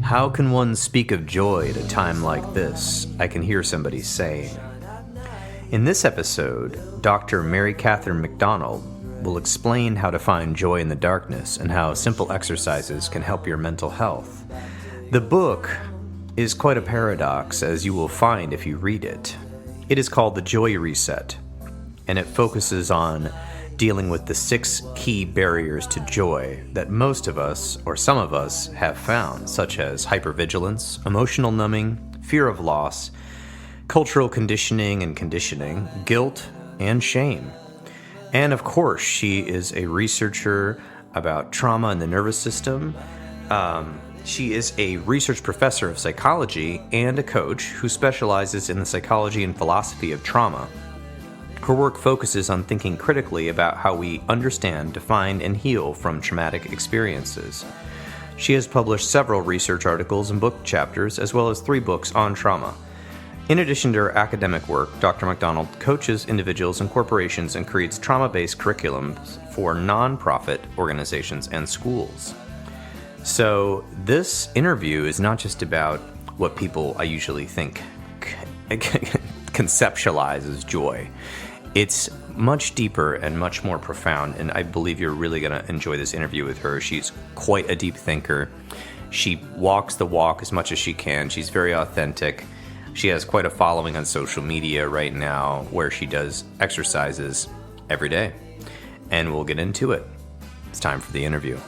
How can one speak of joy at a time like this? I can hear somebody saying. In this episode, Dr. MaryCatherine McDonald will explain how to find joy in the darkness and how simple exercises can help your mental health. The book is quite a paradox, as you will find if you read it. It is called The Joy Reset, and it focuses on dealing with the 6 key barriers to joy that most of us, or some of us, have found, such as hypervigilance, emotional numbing, fear of loss, cultural conditioning and conditioning, guilt, and shame. And of course, she is a researcher about trauma in the nervous system. She is a research professor of psychology and a coach who specializes in the psychology and philosophy of trauma. Her work focuses on thinking critically about how we understand, define, and heal from traumatic experiences. She has published several research articles and book chapters, as well as 3 books on trauma. In addition to her academic work, Dr. McDonald coaches individuals and corporations and creates trauma-based curriculums for nonprofit organizations and schools. So this interview is not just about what people I usually think conceptualize as joy. It's much deeper and much more profound, and I believe you're really going to enjoy this interview with her. She's quite a deep thinker. She walks the walk as much as she can. She's very authentic. She has quite a following on social media right now where she does exercises every day. And we'll get into it. It's time for the interview.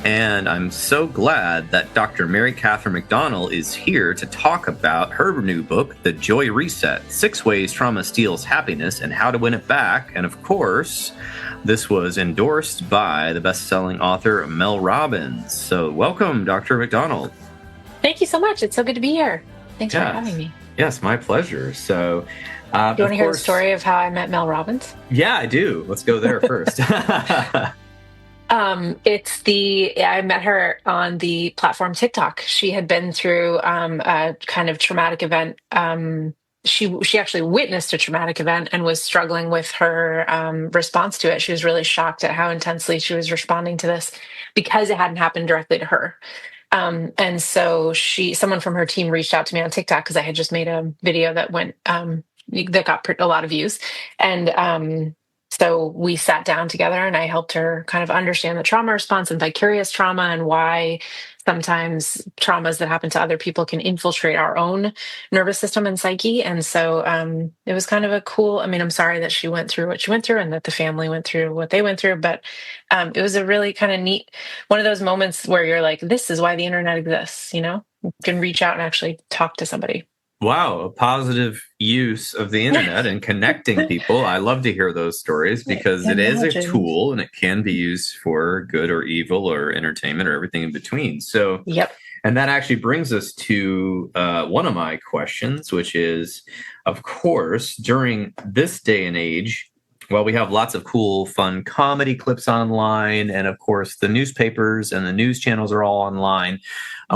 And I'm so glad that Dr. MaryCatherine McDonald is here to talk about her new book, The Joy Reset, 6 Ways Trauma Steals Happiness and How to Win It Back. And of course, this was endorsed by the best-selling author Mel Robbins. So welcome, Dr. McDonald. Thank you so much. It's so good to be here. Thanks for having me. Yes, my pleasure. So, do you want to hear the story of how I met Mel Robbins? Yeah, I do. Let's go there first. I met her on the platform TikTok. She had been through a kind of traumatic event. She actually witnessed a traumatic event and was struggling with her response to it. She was really shocked at how intensely she was responding to this because it hadn't happened directly to her. And so someone from her team reached out to me on TikTok because I had just made a video that that got a lot of views. And so we sat down together and I helped her kind of understand the trauma response and vicarious trauma and why sometimes traumas that happen to other people can infiltrate our own nervous system and psyche. And so it was kind of a cool, I'm sorry that she went through what she went through and that the family went through what they went through, but it was a really kind of neat, one of those moments where you're like, this is why the internet exists, you can reach out and actually talk to somebody. Wow, a positive use of the internet and connecting people. I love to hear those stories because it is a tool and it can be used for good or evil or entertainment or everything in between. So, yep. And that actually brings us to one of my questions, which is, of course, during this day and age, well, we have lots of cool, fun comedy clips online. And of course, the newspapers and the news channels are all online.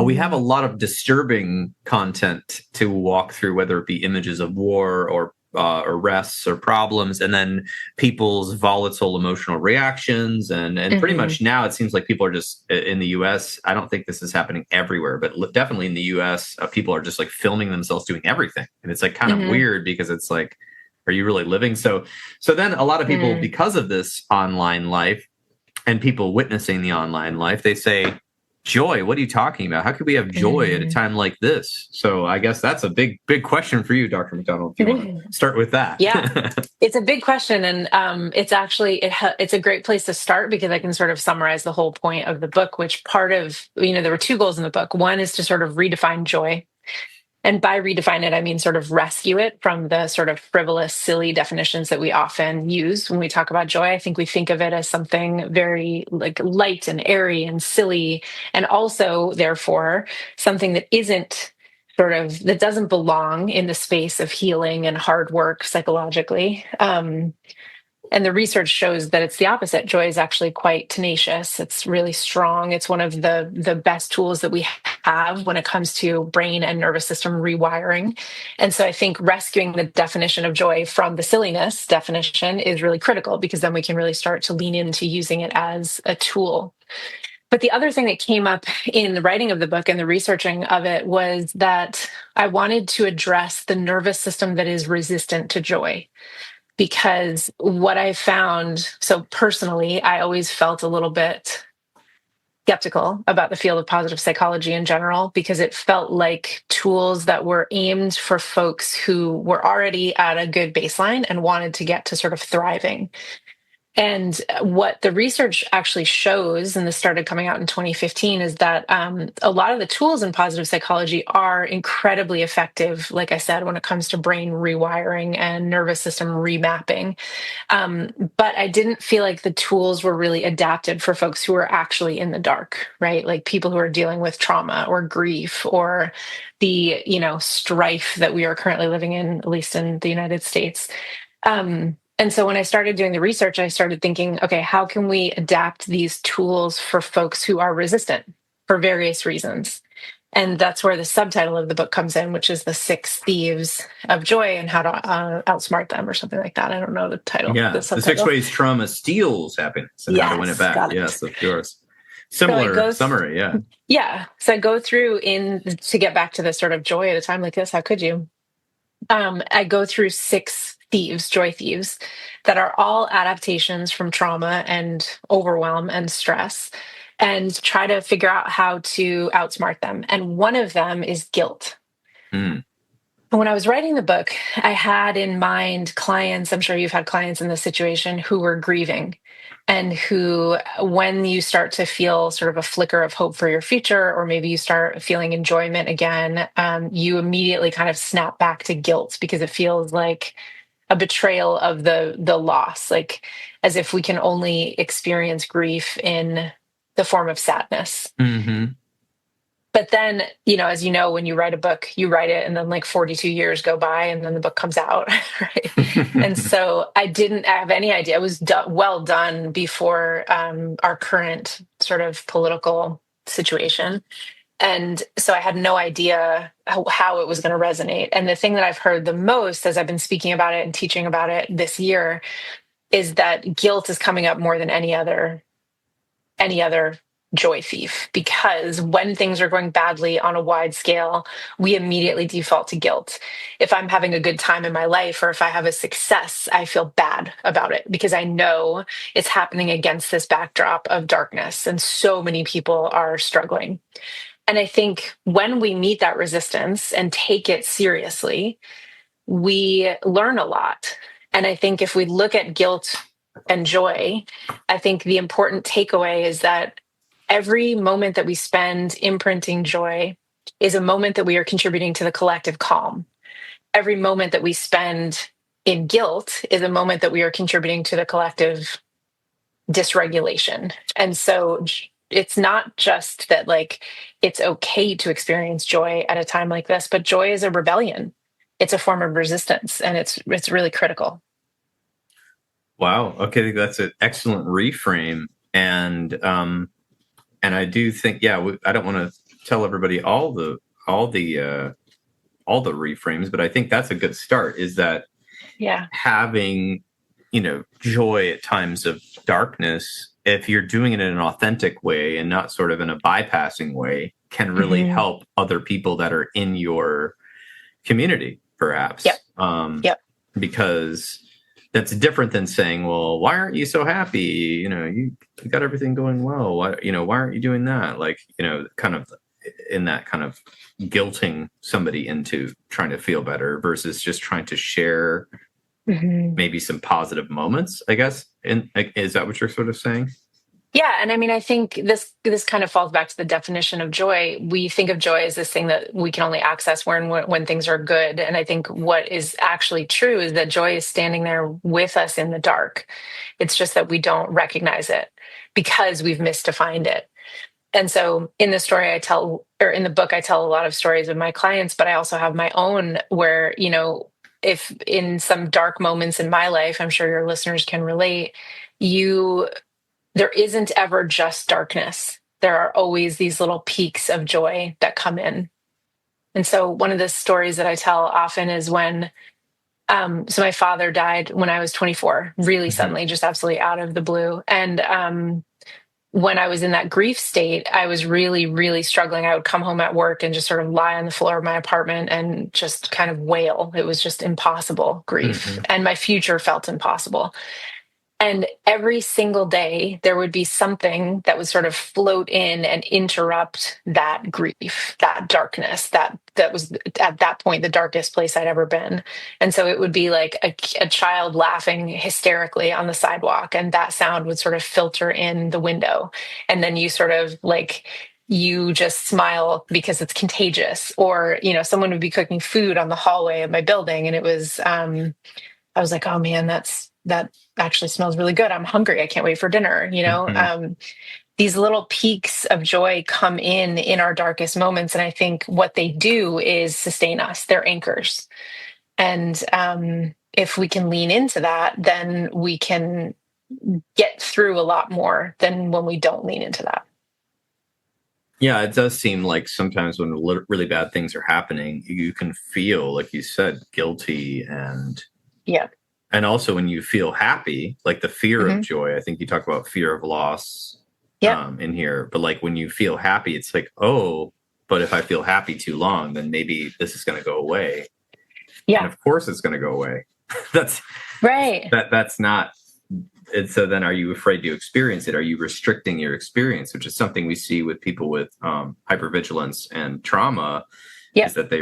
We have a lot of disturbing content to walk through, whether it be images of war or arrests or problems, and then people's volatile emotional reactions. And pretty much now it seems like people are just in the U.S. I don't think this is happening everywhere, but definitely in the U.S., people are just like filming themselves doing everything. And it's like kind of weird because it's like, are you really living? So then a lot of people, because of this online life and people witnessing the online life, they say, joy, what are you talking about? How could we have joy at a time like this? So I guess that's a big question for you, Dr. McDonald, if you want to start with that. Yeah, it's a big question. And it's actually, it's a great place to start because I can sort of summarize the whole point of the book, which part of, there were 2 goals in the book. One is to sort of redefine joy. And by redefine it, I mean sort of rescue it from the sort of frivolous, silly definitions that we often use when we talk about joy. I think we think of it as something very like light and airy and silly, and also, therefore, something that isn't that doesn't belong in the space of healing and hard work psychologically. And the research shows that it's the opposite. Joy is actually quite tenacious. It's really strong. It's one of the best tools that we have when it comes to brain and nervous system rewiring. And so I think rescuing the definition of joy from the silliness definition is really critical, because then we can really start to lean into using it as a tool. But the other thing that came up in the writing of the book and the researching of it was that I wanted to address the nervous system that is resistant to joy. Because what I found, so personally, I always felt a little bit skeptical about the field of positive psychology in general, because it felt like tools that were aimed for folks who were already at a good baseline and wanted to get to sort of thriving. And what the research actually shows, and this started coming out in 2015, is that a lot of the tools in positive psychology are incredibly effective, like I said, when it comes to brain rewiring and nervous system remapping. But I didn't feel like the tools were really adapted for folks who are actually in the dark, right? Like people who are dealing with trauma or grief or the, strife that we are currently living in, at least in the United States. And so when I started doing the research, I started thinking, okay, how can we adapt these tools for folks who are resistant for various reasons? And that's where the subtitle of the book comes in, which is The Six Thieves of Joy and How to Outsmart Them, or something like that. I don't know the title. Yeah, the six ways trauma steals happiness and how to win it back. Got it. Yes, of course. Similar summary, yeah. Yeah. So I go through to get back to the sort of joy at a time like this. How could you? I go through six joy thieves, that are all adaptations from trauma and overwhelm and stress, and try to figure out how to outsmart them. And one of them is guilt. Mm. When I was writing the book, I had in mind clients, I'm sure you've had clients in this situation, who were grieving, and who, when you start to feel sort of a flicker of hope for your future, or maybe you start feeling enjoyment again, you immediately kind of snap back to guilt, because it feels like a betrayal of the loss, like as if we can only experience grief in the form of sadness. Mm-hmm. But then, as you know, when you write a book, you write it and then like 42 years go by and then the book comes out. Right. And so I didn't have any idea. It was well done before our current sort of political situation. And so I had no idea how it was going to resonate. And the thing that I've heard the most as I've been speaking about it and teaching about it this year is that guilt is coming up more than any other joy thief, because when things are going badly on a wide scale, we immediately default to guilt. If I'm having a good time in my life, or if I have a success, I feel bad about it, because I know it's happening against this backdrop of darkness, and so many people are struggling. And I think when we meet that resistance and take it seriously, we learn a lot. And I think if we look at guilt and joy, I think the important takeaway is that every moment that we spend imprinting joy is a moment that we are contributing to the collective calm. Every moment that we spend in guilt is a moment that we are contributing to the collective dysregulation. And so it's not just that like it's okay to experience joy at a time like this, but joy is a rebellion. It's a form of resistance, and it's really critical. Wow. Okay, that's an excellent reframe, and I do think, I don't want to tell everybody all the reframes, but I think that's a good start. Is that having joy at times of darkness, if you're doing it in an authentic way and not sort of in a bypassing way, can really help other people that are in your community, perhaps. Because that's different than saying, well, why aren't you so happy? You got everything going well. Why aren't you doing that? Like, kind of in that kind of guilting somebody into trying to feel better versus just trying to share maybe some positive moments, I guess. And is that what you're sort of saying? Yeah, and I mean, I think this kind of falls back to the definition of joy. We think of joy as this thing that we can only access when things are good, and I think what is actually true is that joy is standing there with us in the dark. It's just that we don't recognize it because we've misdefined it. And so in the story I tell, or in the book, I tell a lot of stories of my clients, but I also have my own where, if in some dark moments in my life, I'm sure your listeners can relate, there isn't ever just darkness. There are always these little peaks of joy that come in. And so one of the stories that I tell often is when, so my father died when I was 24, really suddenly, just absolutely out of the blue. And when I was in that grief state, I was really, really struggling. I would come home at work and just sort of lie on the floor of my apartment and just kind of wail. It was just impossible grief. And my future felt impossible. And every single day, there would be something that would sort of float in and interrupt that grief, that darkness, that was at that point the darkest place I'd ever been. And so it would be like a child laughing hysterically on the sidewalk, and that sound would sort of filter in the window. And then you sort of like, you just smile because it's contagious. Or, someone would be cooking food on the hallway of my building, and it was, I was like, oh man, that actually smells really good. I'm hungry. I can't wait for dinner. These little peaks of joy come in our darkest moments. And I think what they do is sustain us. They're anchors. And if we can lean into that, then we can get through a lot more than when we don't lean into that. Yeah, it does seem like sometimes when really bad things are happening, you can feel, like you said, guilty and also when you feel happy, like the fear of joy. I think you talk about fear of loss in here, but like when you feel happy, it's like, oh, but if I feel happy too long, then maybe this is going to go away. Yeah. And of course it's going to go away. That's right. That's not. And so then are you afraid to experience it? Are you restricting your experience, which is something we see with people with hypervigilance and trauma, is that they,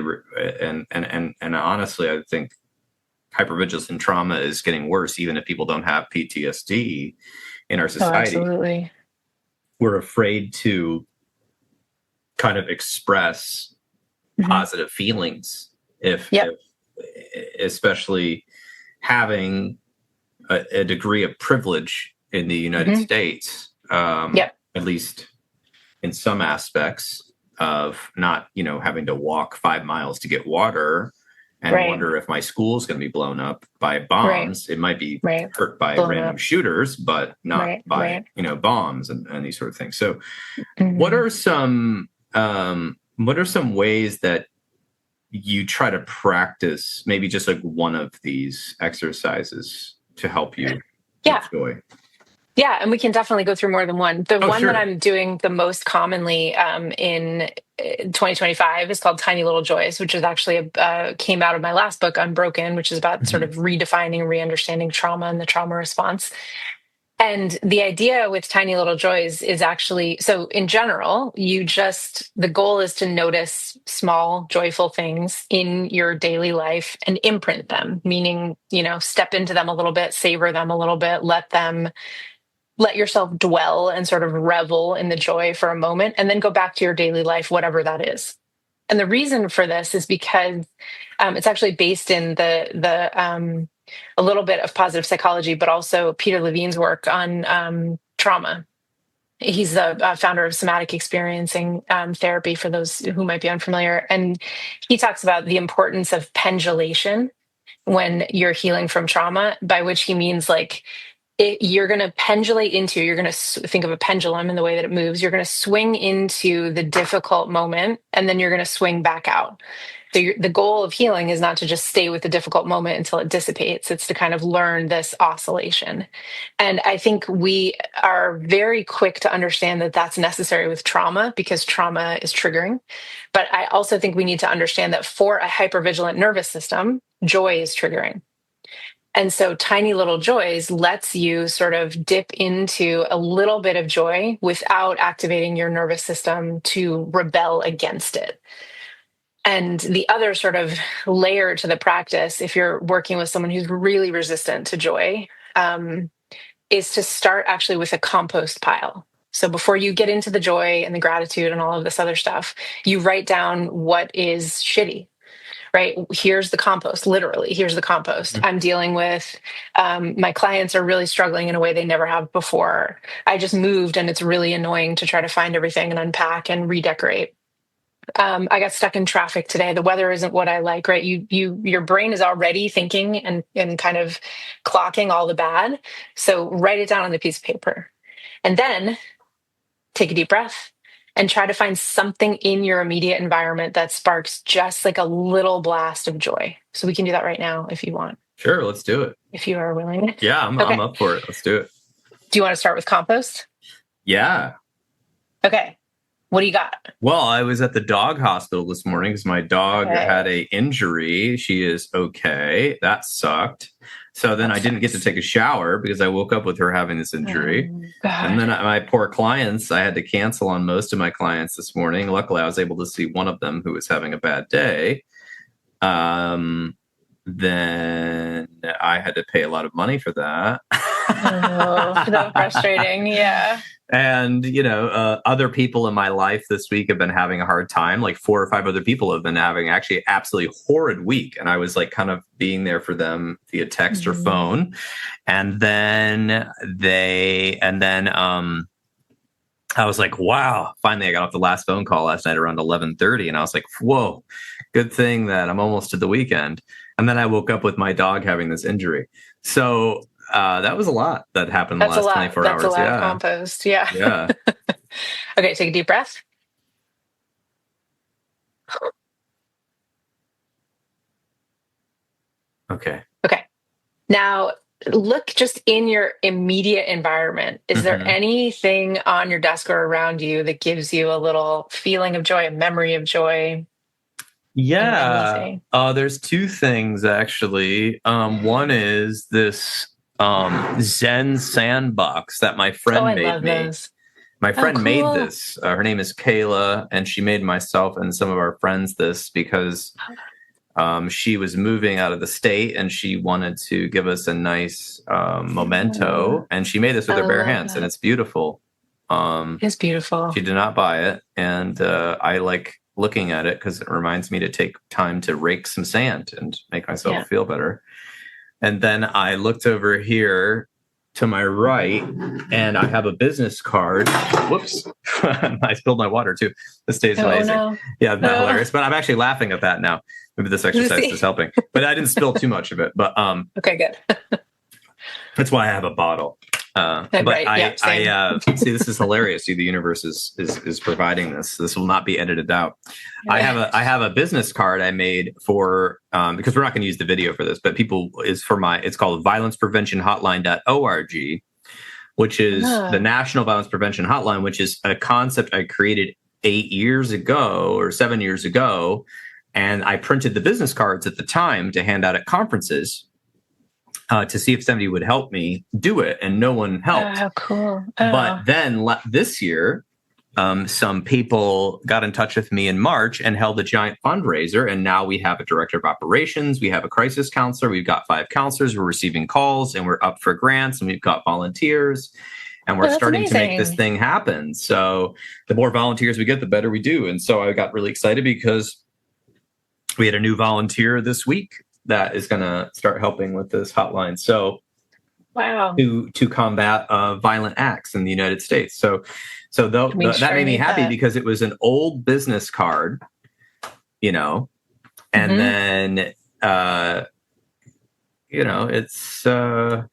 and honestly, I think hypervigilance and trauma is getting worse, even if people don't have PTSD in our society. Oh, absolutely. We're afraid to kind of express positive feelings if especially having a degree of privilege in the United States, at least in some aspects of not, having to walk 5 miles to get water and wonder if my school is going to be blown up by bombs. It might be hurt by random shooters, but not by, bombs and these sort of things. So what are some ways that you try to practice maybe just like one of these exercises to help you with joy? Yeah, and we can definitely go through more than one. The one that I'm doing the most commonly in 2025 is called Tiny Little Joys, which is actually came out of my last book, Unbroken, which is about sort of redefining, re-understanding trauma and the trauma response. And the idea with Tiny Little Joys is actually, so in general, the goal is to notice small, joyful things in your daily life and imprint them, meaning, step into them a little bit, savor them a little bit, let yourself dwell and sort of revel in the joy for a moment, and then go back to your daily life, whatever that is. And the reason for this is because it's actually based in a little bit of positive psychology, but also Peter Levine's work on trauma. He's the founder of somatic experiencing therapy, for those who might be unfamiliar. And he talks about the importance of pendulation when you're healing from trauma, by which he means like, you're going to pendulate into, you're going to think of a pendulum in the way that it moves. You're going to swing into the difficult moment, and then you're going to swing back out. So the goal of healing is not to just stay with the difficult moment until it dissipates. It's to kind of learn this oscillation. And I think we are very quick to understand that that's necessary with trauma because trauma is triggering. But I also think we need to understand that for a hypervigilant nervous system, joy is triggering. And so Tiny Little Joys lets you sort of dip into a little bit of joy without activating your nervous system to rebel against it. And the other sort of layer to the practice, if you're working with someone who's really resistant to joy, is to start actually with a compost pile. So before you get into the joy and the gratitude and all of this other stuff, you write down what is shitty, right? Here's the compost, literally, here's the compost. Mm-hmm. I'm dealing with, my clients are really struggling in a way they never have before. I just moved and it's really annoying to try to find everything and unpack and redecorate. I got stuck in traffic today. The weather isn't what I like, right? Your brain is already thinking and kind of clocking all the bad. So write it down on a piece of paper and then take a deep breath and try to find something in your immediate environment that sparks just like a little blast of joy. So we can do that right now if you want. Sure, let's do it. If you are willing. Yeah, I'm up for it. Let's do it. Do you want to start with compost? Yeah. Okay. What do you got? Well, I was at the dog hospital this morning because my dog had a injury. She is okay. That sucked. So then I didn't get to take a shower because I woke up with her having this injury. And then my poor clients, I had to cancel on most of my clients this morning. Luckily, I was able to see one of them who was having a bad day. Then I had to pay a lot of money for that. Oh, so frustrating. Yeah. And, other people in my life this week have been having a hard time. Like 4 or 5 other people have been having actually absolutely horrid week. And I was like kind of being there for them via text or phone. And then I was like, wow, finally I got off the last phone call last night around 11:30. And I was like, whoa, good thing that I'm almost to the weekend. And then I woke up with my dog having this injury. So that was a lot that happened in the last 24 hours. That's a lot of compost. Yeah. Yeah. Okay, take a deep breath. Okay. Now, look just in your immediate environment. Is there anything on your desk or around you that gives you a little feeling of joy, a memory of joy? Yeah. There's 2 things, actually. One is this Zen sandbox that my friend made me. Those. My friend made this. Her name is Kayla, and she made myself and some of our friends this because she was moving out of the state and she wanted to give us a nice memento. And she made this with her bare hands, and it's beautiful. It's beautiful. She did not buy it, and I like looking at it because it reminds me to take time to rake some sand and make myself feel better. And then I looked over here to my right, and I have a business card. Whoops. I spilled my water too. This day is amazing. No. Yeah, not hilarious. But I'm actually laughing at that now. Maybe this exercise is helping. But I didn't spill too much of it. But okay, good. That's why I have a bottle. But right, I see, this is hilarious. See, the universe is providing this. This will not be edited out. Yeah. I have a business card I made for because we're not going to use the video for this, but it's called violencepreventionhotline.org, which is the National Violence Prevention Hotline, which is a concept I created 8 years ago or 7 years ago, and I printed the business cards at the time to hand out at conferences. To see if somebody would help me do it, and no one helped. Oh, cool. But then this year, some people got in touch with me in March and held a giant fundraiser, and now we have a director of operations, we have a crisis counselor, we've got 5 counselors, we're receiving calls, and we're up for grants, and we've got volunteers, and we're starting to make this thing happen. So the more volunteers we get, the better we do. And so I got really excited because we had a new volunteer this week that is going to start helping with this hotline. So, wow, to combat violent acts in the United States. So that made me happy because it was an old business card, and then it's and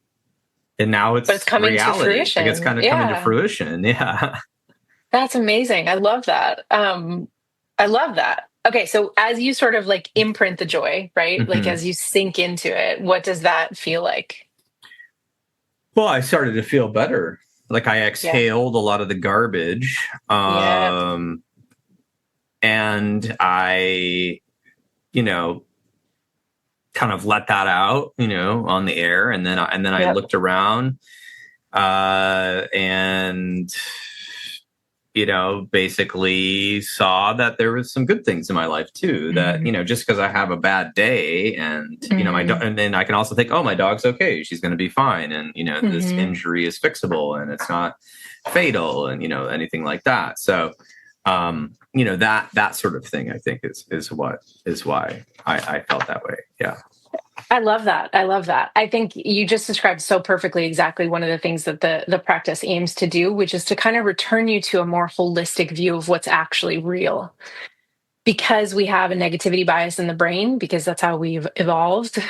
now it's coming reality. To fruition. Like it's kind of coming to fruition. Yeah, that's amazing. I love that. Okay, so as you sort of like imprint the joy, right? Like as you sink into it, what does that feel like? Well, I started to feel better. Like I exhaled a lot of the garbage. And I, kind of let that out, on the air. And then I looked around and basically saw that there was some good things in my life too. That, just because I have a bad day and, my dog, and then I can also think, oh, my dog's okay. She's going to be fine. And, this injury is fixable and it's not fatal and, anything like that. So, that sort of thing, I think is why I felt that way. Yeah. I love that. I think you just described so perfectly exactly one of the things that the practice aims to do, which is to kind of return you to a more holistic view of what's actually real. Because we have a negativity bias in the brain, because that's how we've evolved,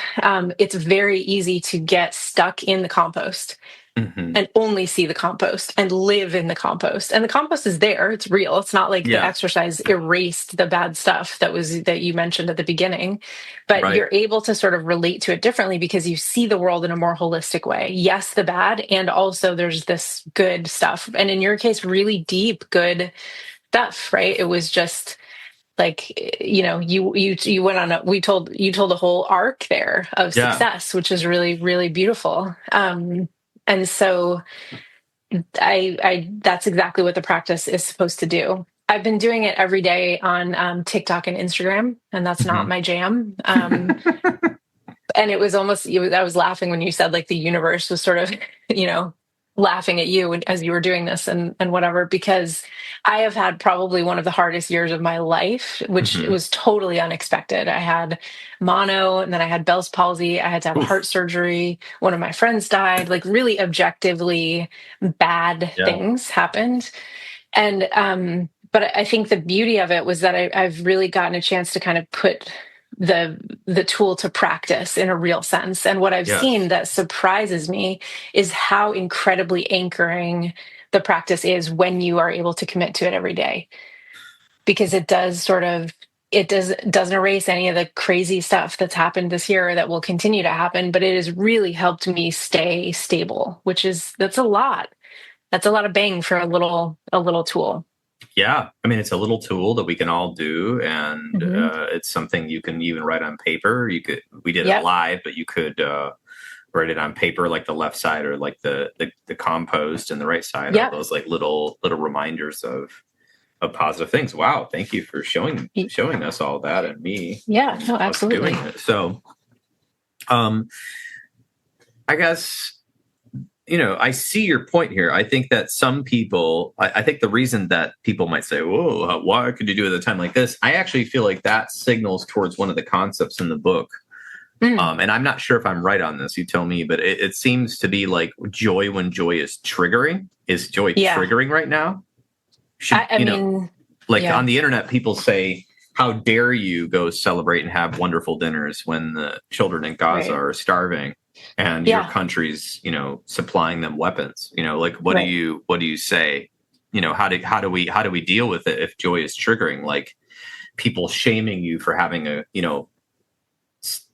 it's very easy to get stuck in the compost and only see the compost and live in the compost. And the compost is there. It's real. It's not like the exercise erased the bad stuff that you mentioned at the beginning, but you're able to sort of relate to it differently because you see the world in a more holistic way. Yes, the bad, and also there's this good stuff. And in your case, really deep, good stuff, right? It was just like, you went on you told a whole arc there of success, which is really, really beautiful. And so I that's exactly what the practice is supposed to do. I've been doing it every day on TikTok and Instagram, and that's not my jam. And it was almost, I was laughing when you said like the universe was sort of, laughing at you as you were doing this and whatever, because I have had probably one of the hardest years of my life, which was totally unexpected. I had mono, and then I had Bell's palsy. I had to have heart surgery. One of my friends died. Like really objectively bad things happened. And, but I think the beauty of it was that I've really gotten a chance to kind of put the tool to practice in a real sense. And what I've seen that surprises me is how incredibly anchoring the practice is when you are able to commit to it every day. Because it doesn't erase any of the crazy stuff that's happened this year or that will continue to happen, but it has really helped me stay stable, that's a lot. That's a lot of bang for a little tool. Yeah. I mean, it's a little tool that we can all do. And it's something you can even write on paper. We did it live, but you could write it on paper, like the left side or like the compost, and the right side are those like little reminders of positive things. Wow. Thank you for showing us all that and me. Yeah, no, absolutely. Doing it. So, I guess, I see your point here. I think that some people, I think the reason that people might say, whoa, why could you do it at a time like this? I actually feel like that signals towards one of the concepts in the book. And I'm not sure if I'm right on this. You tell me, but it seems to be like joy when joy is triggering. Is joy triggering right now? On the internet, people say, how dare you go celebrate and have wonderful dinners when the children in Gaza are starving? And your country's, supplying them weapons. What do you say? How do we deal with it if joy is triggering? Like people shaming you for having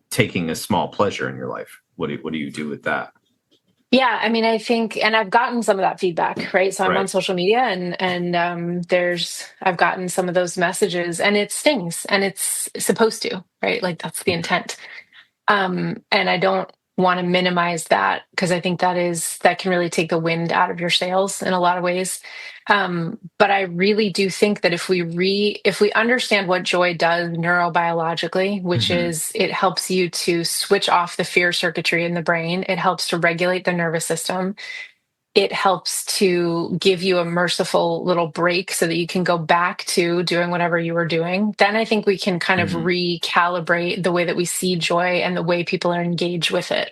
taking a small pleasure in your life. What do you do with that? Yeah, I mean, I think, and I've gotten some of that feedback, right? So I'm on social media, and I've gotten some of those messages, and it stings, and it's supposed to, right? Like that's the intent. And I don't want to minimize that, because I think that can really take the wind out of your sails in a lot of ways. But I really do think that if we understand what joy does neurobiologically, which is it helps you to switch off the fear circuitry in the brain, it helps to regulate the nervous system. It helps to give you a merciful little break so that you can go back to doing whatever you were doing. Then I think we can kind of recalibrate the way that we see joy and the way people are engaged with it.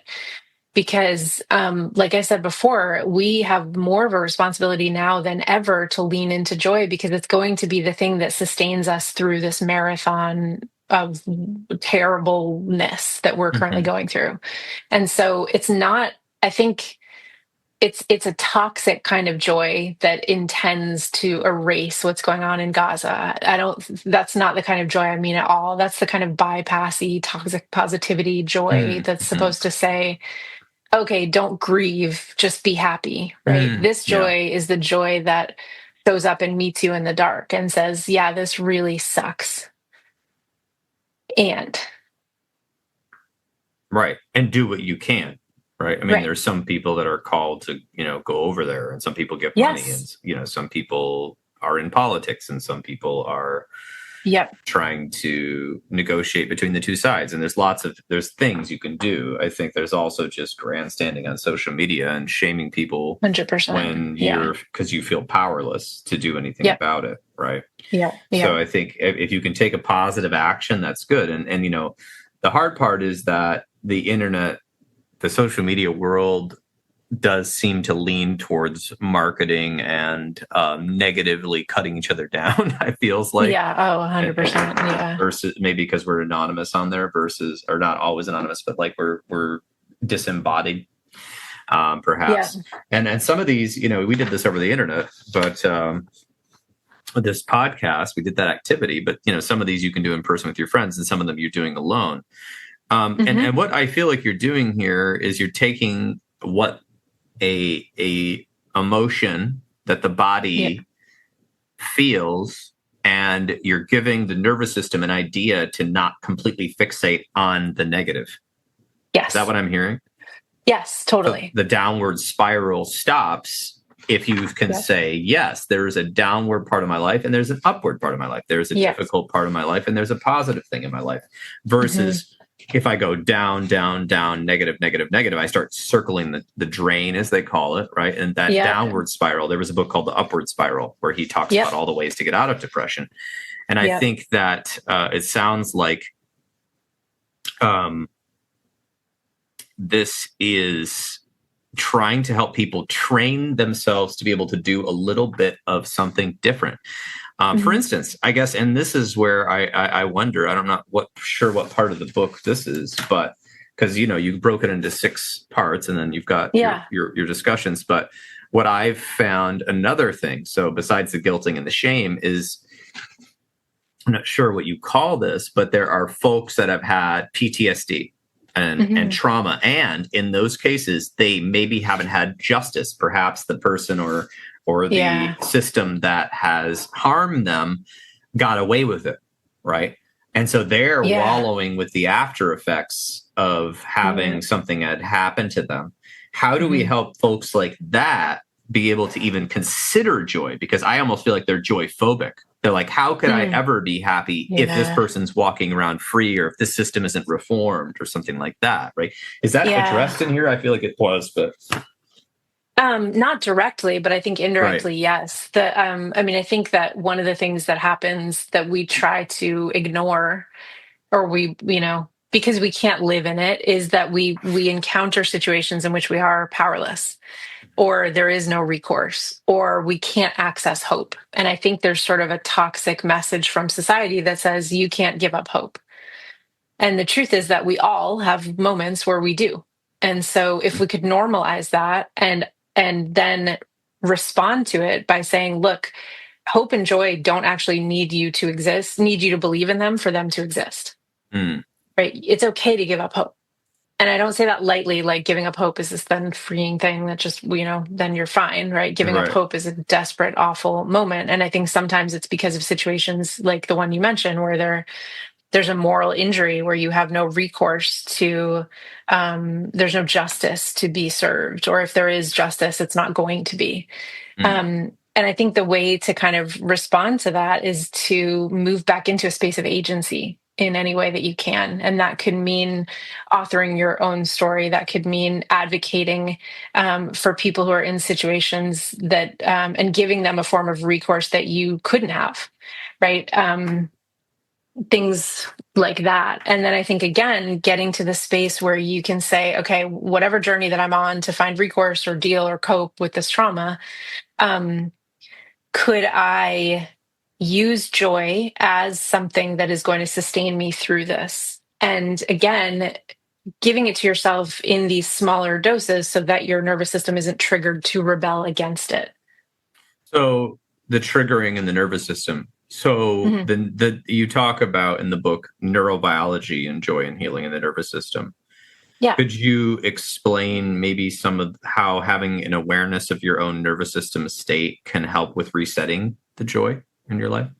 Because, like I said before, we have more of a responsibility now than ever to lean into joy, because it's going to be the thing that sustains us through this marathon of terribleness that we're currently going through. And so it's not, I think, it's a toxic kind of joy that intends to erase what's going on in Gaza. That's not the kind of joy I mean at all. That's the kind of bypassy, toxic positivity joy that's supposed to say, okay, don't grieve, just be happy, right? This joy is the joy that shows up and meets you in the dark and says, yeah, this really sucks. And do what you can. Right. I mean, there's some people that are called to, go over there, and some people get money, and, some people are in politics, and some people are trying to negotiate between the two sides. And there's things you can do. I think there's also just grandstanding on social media and shaming people 100% when because you feel powerless to do anything about it. Right. Yeah. So I think if you can take a positive action, that's good. And, you know, the hard part is that the internet, the social media world does seem to lean towards marketing and negatively cutting each other down. It feels like 100%. Versus maybe because we're anonymous on there or not always anonymous, but like we're disembodied, perhaps. And some of these, you know, we did this over the internet, but this podcast, we did that activity, but you know, some of these you can do in person with your friends, and some of them you're doing alone. And what I feel like you're doing here is you're taking what a emotion that the body feels, and you're giving the nervous system an idea to not completely fixate on the negative. Yes. Is that what I'm hearing? Yes, totally. So the downward spiral stops if you can say, yes, there is a downward part of my life and there's an upward part of my life. There's a difficult part of my life and there's a positive thing in my life. Versus if I go down, down, down, negative, negative, negative, I start circling the drain, as they call it, right? And that downward spiral, there was a book called The Upward Spiral where he talks about all the ways to get out of depression. And I think that it sounds like this is trying to help people train themselves to be able to do a little bit of something different. For instance, I guess, and this is where I wonder, I'm not sure what part of the book this is, but because, you know, you broke it into 6 parts and then you've got your discussions. But what I've found another thing, so besides the guilting and the shame, is, I'm not sure what you call this, but there are folks that have had PTSD and trauma. And in those cases, they maybe haven't had justice. Perhaps the person or the system that has harmed them got away with it, right? And so they're wallowing with the after effects of having something had happened to them. How do we help folks like that be able to even consider joy? Because I almost feel like they're joy phobic. They're like, how could I ever be happy if this person's walking around free, or if this system isn't reformed or something like that, right? Is that addressed in here? I feel like it was, but... not directly, but I think indirectly, yes. I think that one of the things that happens that we try to ignore, or because we can't live in it, is that we encounter situations in which we are powerless, or there is no recourse, or we can't access hope. And I think there's sort of a toxic message from society that says you can't give up hope. And the truth is that we all have moments where we do. And so if we could normalize that and then respond to it by saying, look, hope and joy don't actually need you to exist, need you to believe in them for them to exist. Right? It's okay to give up hope. And I don't say that lightly, like giving up hope is this then freeing thing that just, then you're fine, right? Giving up hope is a desperate, awful moment. And I think sometimes it's because of situations like the one you mentioned, where there's a moral injury, where you have no recourse to, there's no justice to be served, or if there is justice, it's not going to be. And I think the way to kind of respond to that is to move back into a space of agency in any way that you can. And that could mean authoring your own story. That could mean advocating for people who are in situations that, and giving them a form of recourse that you couldn't have, right? Things like that. And then I think, again, getting to the space where you can say, okay, whatever journey that I'm on to find recourse or deal or cope with this trauma, could I use joy as something that is going to sustain me through this? And again, giving it to yourself in these smaller doses so that your nervous system isn't triggered to rebel against it. So the triggering in the nervous system. So you talk about in the book neurobiology and joy and healing in the nervous system. Yeah. Could you explain maybe some of how having an awareness of your own nervous system state can help with resetting the joy in your life?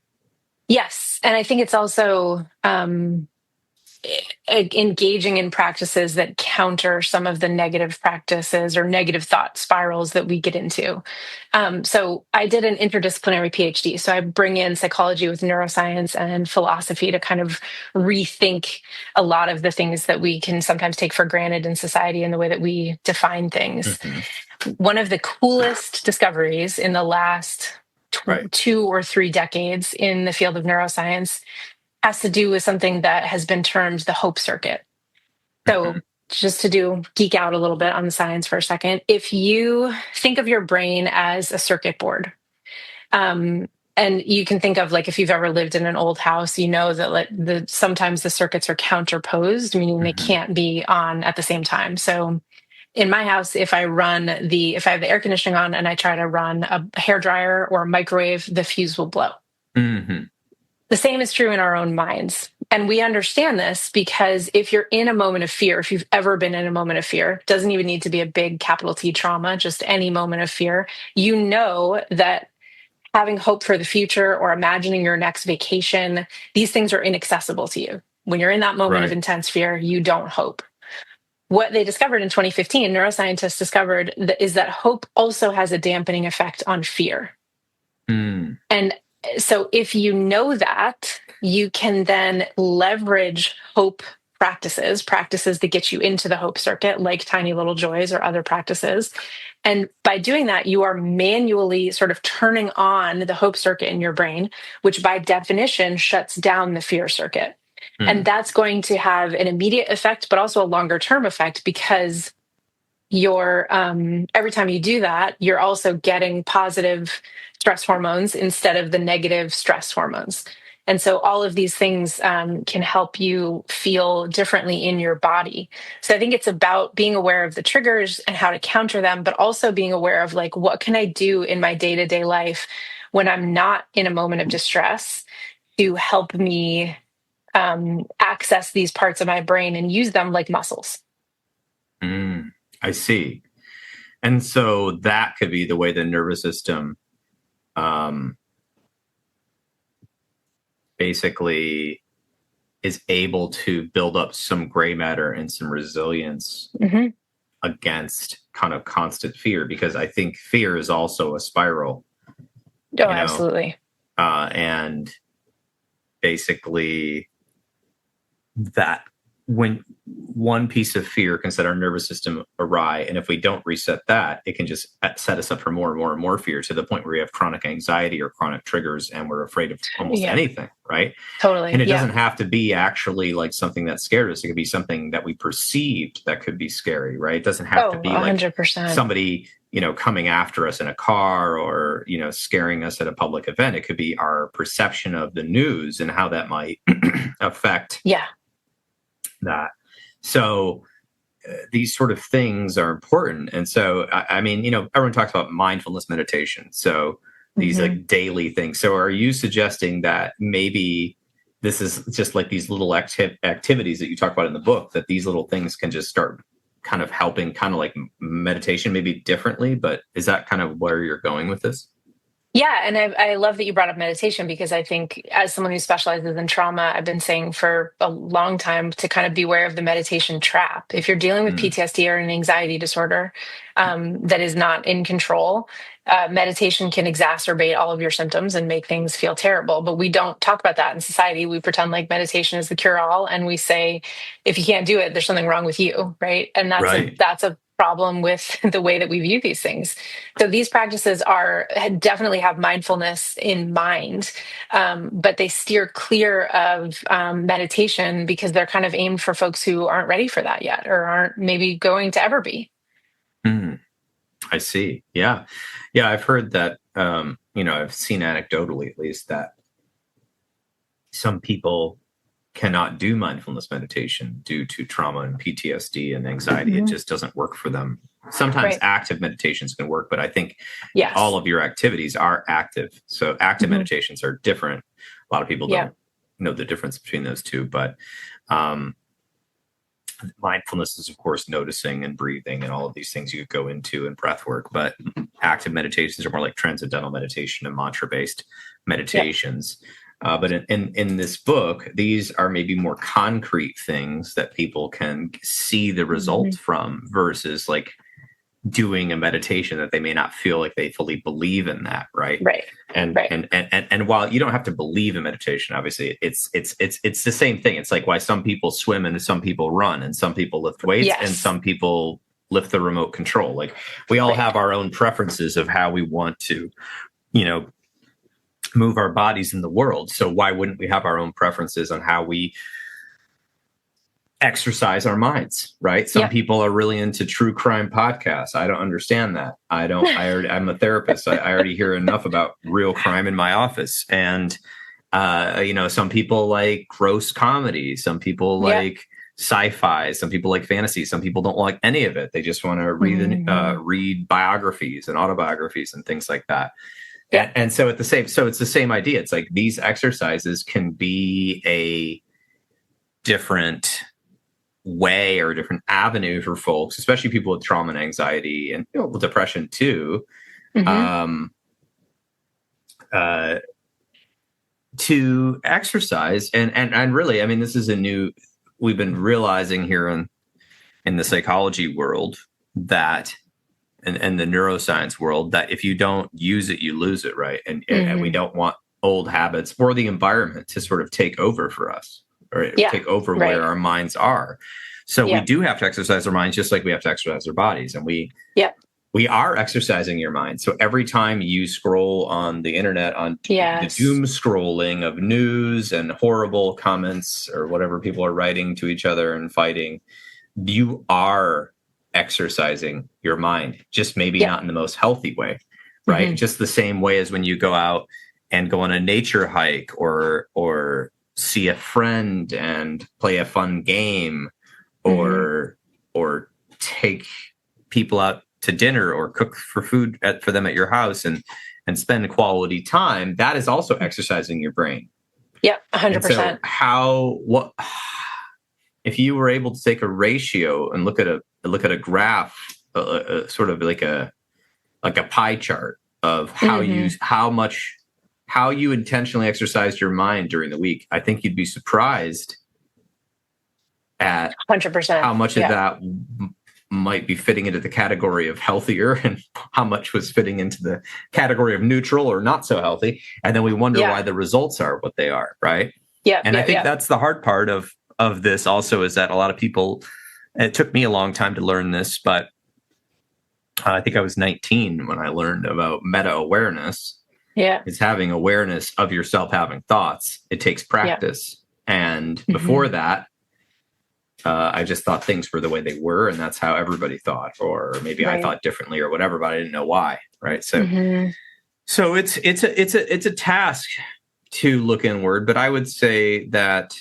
Yes. And I think it's also engaging in practices that counter some of the negative practices or negative thought spirals that we get into. So I did an interdisciplinary PhD. So I bring in psychology with neuroscience and philosophy to kind of rethink a lot of the things that we can sometimes take for granted in society and the way that we define things. One of the coolest discoveries in the last 2 or 3 decades in the field of neuroscience has to do with something that has been termed the hope circuit. So just to geek out a little bit on the science for a second, if you think of your brain as a circuit board, and you can think of, like, if you've ever lived in an old house, you know that sometimes the circuits are counterposed, meaning they can't be on at the same time. So in my house, if I have the air conditioning on and I try to run a hairdryer or a microwave, the fuse will blow. The same is true in our own minds. And we understand this because if you're in a moment of fear, if you've ever been in a moment of fear, doesn't even need to be a big capital T trauma, just any moment of fear, you know that having hope for the future or imagining your next vacation, these things are inaccessible to you. When you're in that moment of intense fear, you don't hope. What they discovered in 2015, neuroscientists discovered, is that hope also has a dampening effect on fear. And so if you know that, you can then leverage hope practices that get you into the hope circuit, like tiny little joys or other practices. And by doing that, you are manually sort of turning on the hope circuit in your brain, which by definition shuts down the fear circuit. And that's going to have an immediate effect, but also a longer term effect, because you're every time you do that, you're also getting positive stress hormones instead of the negative stress hormones. And so all of these things can help you feel differently in your body. So I think it's about being aware of the triggers and how to counter them, but also being aware of, like, what can I do in my day-to-day life when I'm not in a moment of distress to help me access these parts of my brain and use them like muscles. I see. And so that could be the way the nervous system basically is able to build up some gray matter and some resilience against kind of constant fear, because I think fear is also a spiral. Absolutely. And basically that when one piece of fear can set our nervous system awry, and if we don't reset that, it can just set us up for more and more and more fear, to the point where we have chronic anxiety or chronic triggers and we're afraid of almost anything, right? Totally. And it doesn't have to be actually like something that scared us. It could be something that we perceived that could be scary, right? It doesn't have to be 100%. Like somebody, coming after us in a car, or, scaring us at a public event. It could be our perception of the news and how that might affect that. So these sort of things are important. And so, I mean, everyone talks about mindfulness meditation. So these like daily things. So are you suggesting that maybe this is just like these little activities that you talk about in the book, that these little things can just start kind of helping, kind of like meditation, maybe differently, but is that kind of where you're going with this? Yeah. And I love that you brought up meditation, because I think, as someone who specializes in trauma, I've been saying for a long time to kind of beware of the meditation trap. If you're dealing with PTSD or an anxiety disorder that is not in control, meditation can exacerbate all of your symptoms and make things feel terrible. But we don't talk about that in society. We pretend like meditation is the cure-all, and we say, if you can't do it, there's something wrong with you, right? And that's a problem with the way that we view these things. So these practices definitely have mindfulness in mind, but they steer clear of meditation, because they're kind of aimed for folks who aren't ready for that yet, or aren't maybe going to ever be. I see. Yeah. I've heard that, I've seen anecdotally, at least, that some people cannot do mindfulness meditation due to trauma and PTSD and anxiety. It just doesn't work for them. Sometimes active meditations can work, but I think all of your activities are active. So active meditations are different. A lot of people don't know the difference between those two, but mindfulness is, of course, noticing and breathing and all of these things you could go into in breath work, but active meditations are more like transcendental meditation and mantra-based meditations. But in this book, these are maybe more concrete things that people can see the result from versus like doing a meditation that they may not feel like they fully believe in that, right? Right. And while you don't have to believe in meditation, obviously it's the same thing. It's like why some people swim and some people run and some people lift weights and some people lift the remote control. Like we all have our own preferences of how we want to, move our bodies in the world. So why wouldn't we have our own preferences on how we exercise our minds, right? Some people are really into true crime podcasts. I don't understand that. I'm a therapist. I already hear enough about real crime in my office. And, some people like gross comedy. Some people like sci-fi. Some people like fantasy. Some people don't like any of it. They just want to read biographies and autobiographies and things like that. Yeah. And so it's the same idea. It's like these exercises can be a different way or a different avenue for folks, especially people with trauma and anxiety and depression too, to exercise. And really, I mean, this is we've been realizing here in the psychology world that and the neuroscience world that if you don't use it, you lose it, right? And we don't want old habits or the environment to sort of take over for us or take over where our minds are. So we do have to exercise our minds just like we have to exercise our bodies. And we are exercising your mind. So every time you scroll on the internet on the doom scrolling of news and horrible comments or whatever people are writing to each other and fighting, you are exercising your mind, just maybe not in the most healthy way, right? Just the same way as when you go out and go on a nature hike or see a friend and play a fun game or take people out to dinner or cook for food for them at your house and spend quality time. That is also exercising your brain. Yeah, 100%. So if you were able to take a ratio and look at a graph, sort of like a pie chart of how you intentionally exercised your mind during the week, I think you'd be surprised at 100% how much of that might be fitting into the category of healthier and how much was fitting into the category of neutral or not so healthy. And then we wonder why the results are what they are, right? Yeah. And I think that's the hard part of this also is that a lot of people, it took me a long time to learn this, but I think I was 19 when I learned about meta-awareness. Yeah. It's having awareness of yourself having thoughts. It takes practice. And before that, I just thought things were the way they were, and that's how everybody thought, or maybe I thought differently or whatever, but I didn't know why. Right. So, so it's a task to look inward, but I would say that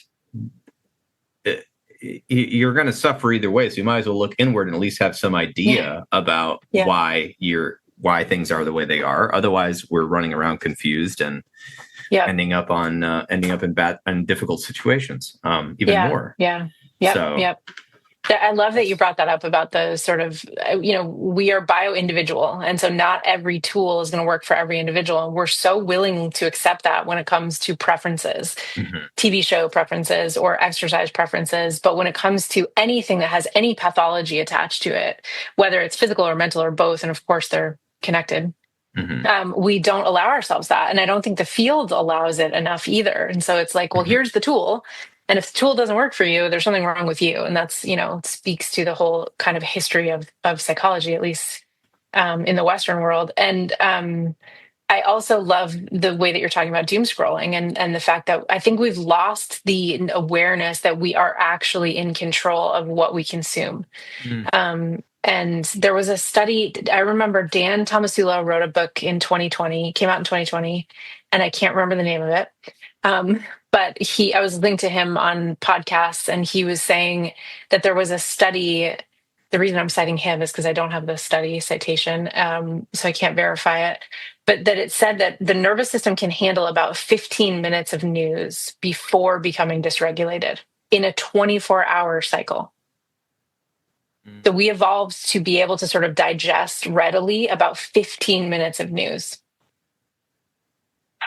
you're going to suffer either way. So you might as well look inward and at least have some idea about why things are the way they are. Otherwise we're running around confused and ending up in bad and difficult situations, even more. Yeah. Yeah. I love that you brought that up about the sort of, we are bio-individual. And so not every tool is going to work for every individual. And we're so willing to accept that when it comes to preferences, TV show preferences or exercise preferences. But when it comes to anything that has any pathology attached to it, whether it's physical or mental or both, and of course they're connected, we don't allow ourselves that. And I don't think the field allows it enough either. And so it's like, well, here's the tool. And if the tool doesn't work for you, there's something wrong with you. And that's, it speaks to the whole kind of history of psychology, at least in the Western world. And I also love the way that you're talking about doom scrolling and the fact that I think we've lost the awareness that we are actually in control of what we consume. And there was a study, I remember Dan Tomasula wrote a book in 2020, came out in 2020, and I can't remember the name of it. But I was linked to him on podcasts, and he was saying that there was a study. The reason I'm citing him is because I don't have the study citation, so I can't verify it. But that it said that the nervous system can handle about 15 minutes of news before becoming dysregulated in a 24-hour cycle. So we evolved to be able to sort of digest readily about 15 minutes of news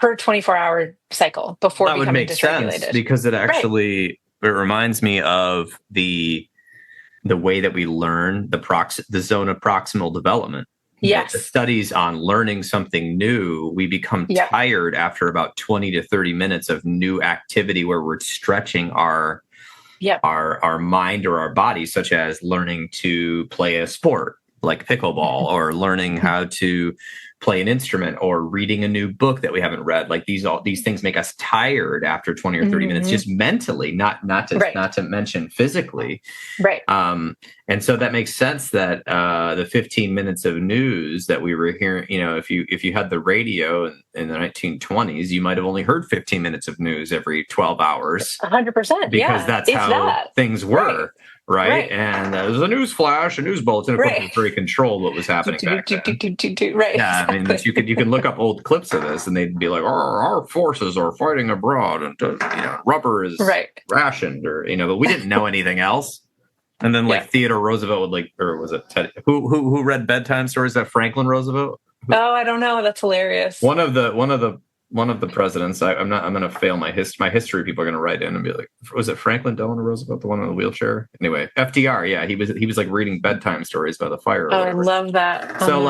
per 24-hour cycle before that would becoming make dysregulated. sense, because it actually it reminds me of the way that we learn, the zone of proximal development. Yes. The studies on learning something new, we become tired after about 20 to 30 minutes of new activity where we're stretching our mind or our body, such as learning to play a sport like pickleball, or learning how to play an instrument, or reading a new book that we haven't read. Like these things make us tired after 20 or 30 minutes, just mentally, not to mention physically. Right. And so that makes sense that the 15 minutes of news that we were hearing, if you had the radio in the 1920s, you might have only heard 15 minutes of news every 12 hours. 100%. Because that's how things were. Right. And there's a news flash, a news bulletin. Of course, it was very controlled what was happening back then. Right. Yeah, I mean, you can look up old clips of this, and they'd be like, our forces are fighting abroad, and rubber is rationed, or but we didn't know anything else. And then Theodore Roosevelt would or was it Teddy? Who read bedtime stories? Is that Franklin Roosevelt? Oh, I don't know. That's hilarious. One of the presidents. I'm going to fail my history. People are going to write in and be like, was it Franklin Delano Roosevelt, the one in the wheelchair? Anyway, FDR. Yeah, he was like reading bedtime stories by the fire. Oh, I love that. So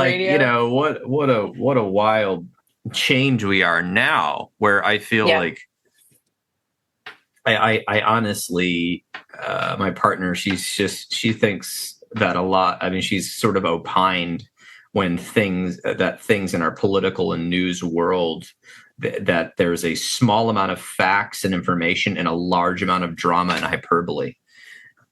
what a wild change we are now, where I feel like I honestly, my partner, she thinks that a lot. I mean, she's sort of opined when things in our political and news world, that there's a small amount of facts and information and a large amount of drama and hyperbole.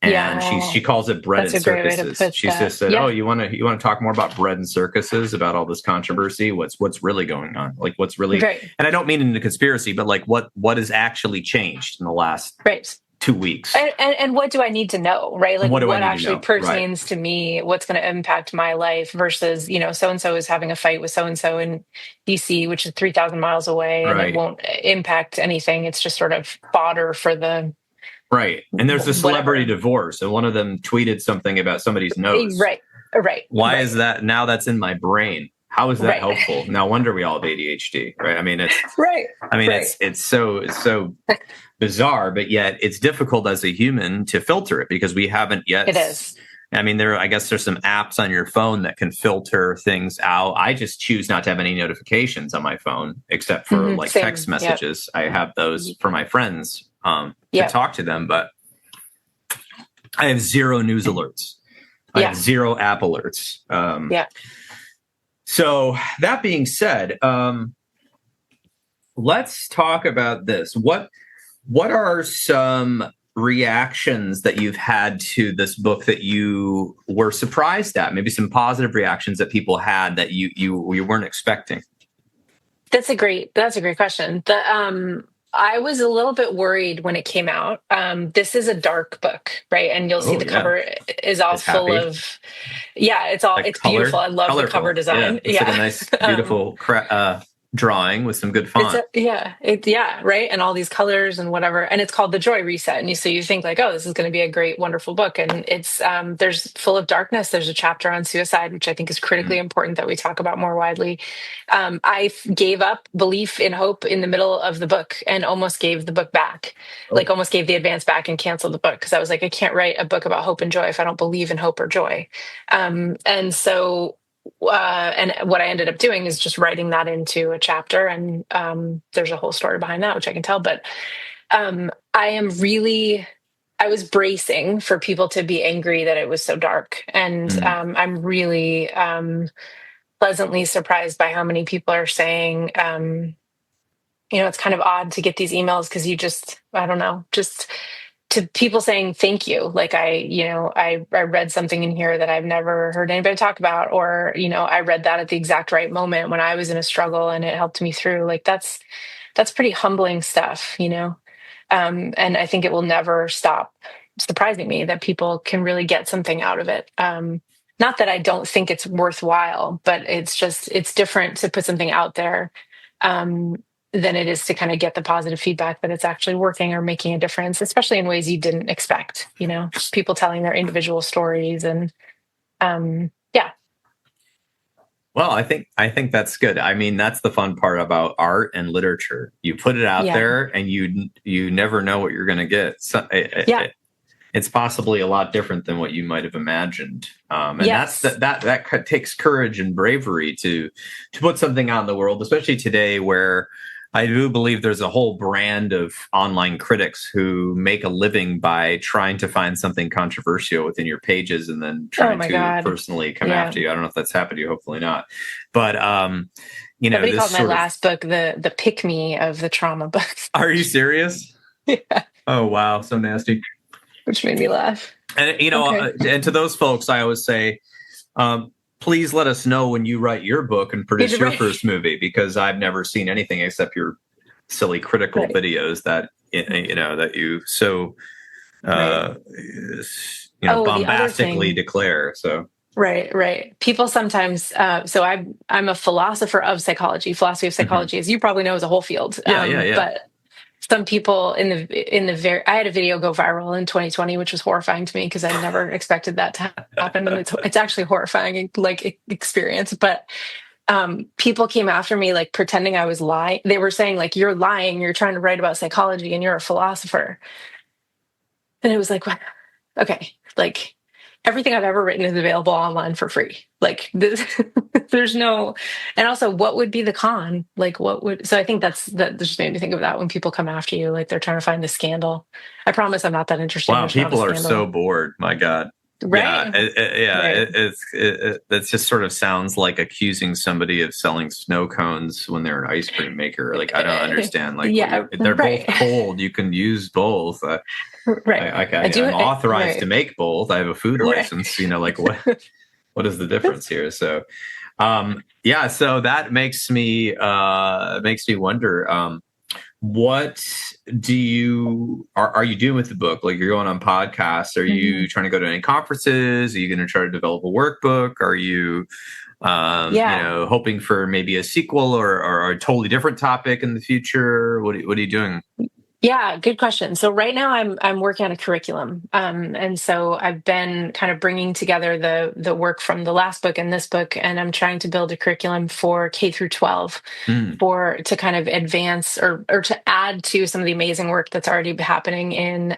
And she calls it bread and circuses. She just said, "Oh, you want to talk more about bread and circuses, about all this controversy? What's really going on? Like what's really?" Right. And I don't mean in the conspiracy, but like what has actually changed in the last 2 weeks? And what do I need to know? Right? Like what actually pertains to me? What's going to impact my life versus so and so is having a fight with so and so in DC, which is 3,000 miles away, and it won't impact anything. It's just sort of fodder for the. Right. And there's a celebrity divorce, and one of them tweeted something about somebody's nose. Right. Why is that? Now that's in my brain. How is that helpful? No wonder we all have ADHD, right? I mean, it's it's so bizarre, but yet it's difficult as a human to filter it, because we haven't yet. It is. I mean, I guess there's some apps on your phone that can filter things out. I just choose not to have any notifications on my phone, except for text messages. Yep. I have those for my friends to talk to them, but I have zero news alerts. I have zero app alerts. So that being said, let's talk about this. What are some reactions that you've had to this book that you were surprised at? Maybe some positive reactions that people had that you weren't expecting. That's a great question. I was a little bit worried when it came out. This is a dark book, right? And you'll see the cover is all full of, it's beautiful. I love the cover design. It's like a nice, beautiful drawing with some good font. Right. And all these colors and whatever. And it's called The Joy Reset. And you think like, oh, this is going to be a great, wonderful book. And it's there's full of darkness. There's a chapter on suicide, which I think is critically important that we talk about more widely. I gave up belief in hope in the middle of the book and almost gave the book back, almost gave the advance back and canceled the book, because I was like, I can't write a book about hope and joy if I don't believe in hope or joy. And so and what I ended up doing is just writing that into a chapter, and there's a whole story behind that, which I can tell. But I was bracing for people to be angry that it was so dark, and I'm really pleasantly surprised by how many people are saying, it's kind of odd to get these emails, because I don't know, just to people saying thank you. Like I read something in here that I've never heard anybody talk about, or, I read that at the exact right moment when I was in a struggle and it helped me through. Like that's pretty humbling stuff, and I think it will never stop surprising me that people can really get something out of it. Not that I don't think it's worthwhile, but it's different to put something out there, than it is to kind of get the positive feedback that it's actually working or making a difference, especially in ways you didn't expect, people telling their individual stories. And Well, I think that's good. I mean, that's the fun part about art and literature. You put it out there, and you never know what you're going to get. So it's possibly a lot different than what you might have imagined. And that takes courage and bravery to put something out in the world, especially today, where I do believe there's a whole brand of online critics who make a living by trying to find something controversial within your pages and then trying to personally come after you. I don't know if that's happened to you, hopefully not. But somebody called my last book the pick me of the trauma books. Are you serious? Yeah. Oh wow, so nasty. Which made me laugh. And and to those folks, I always say, please let us know when you write your book and produce your first movie, because I've never seen anything except your silly critical videos that that you so bombastically declare. So right. People sometimes. So I'm a philosopher of psychology. Philosophy of psychology, as you probably know, is a whole field. But some people I had a video go viral in 2020, which was horrifying to me because I never expected that to happen. And it's actually horrifying, like experience. But people came after me, like pretending I was lying. They were saying, like, you're lying. You're trying to write about psychology and you're a philosopher. And it was like, okay, like everything I've ever written is available online for free. Like there's no, and also what would be the con? Like so I think that just made me think of that when people come after you, like they're trying to find the scandal. I promise I'm not that interesting. Wow, people are so bored. My God. Right. That just sort of sounds like accusing somebody of selling snow cones when they're an ice cream maker. Like, I don't understand. Like, they're both cold. You can use both. I'm authorized to make both. I have a food license. Like what is the difference here? So, so that makes me wonder. What are you doing with the book? Like, you're going on podcasts? Are you trying to go to any conferences? Are you going to try to develop a workbook? Are you, hoping for maybe a sequel or a totally different topic in the future? What are you doing? Yeah, good question. So right now I'm working on a curriculum. And so I've been kind of bringing together the work from the last book and this book, and I'm trying to build a curriculum for K through 12 to kind of advance or to add to some of the amazing work that's already happening in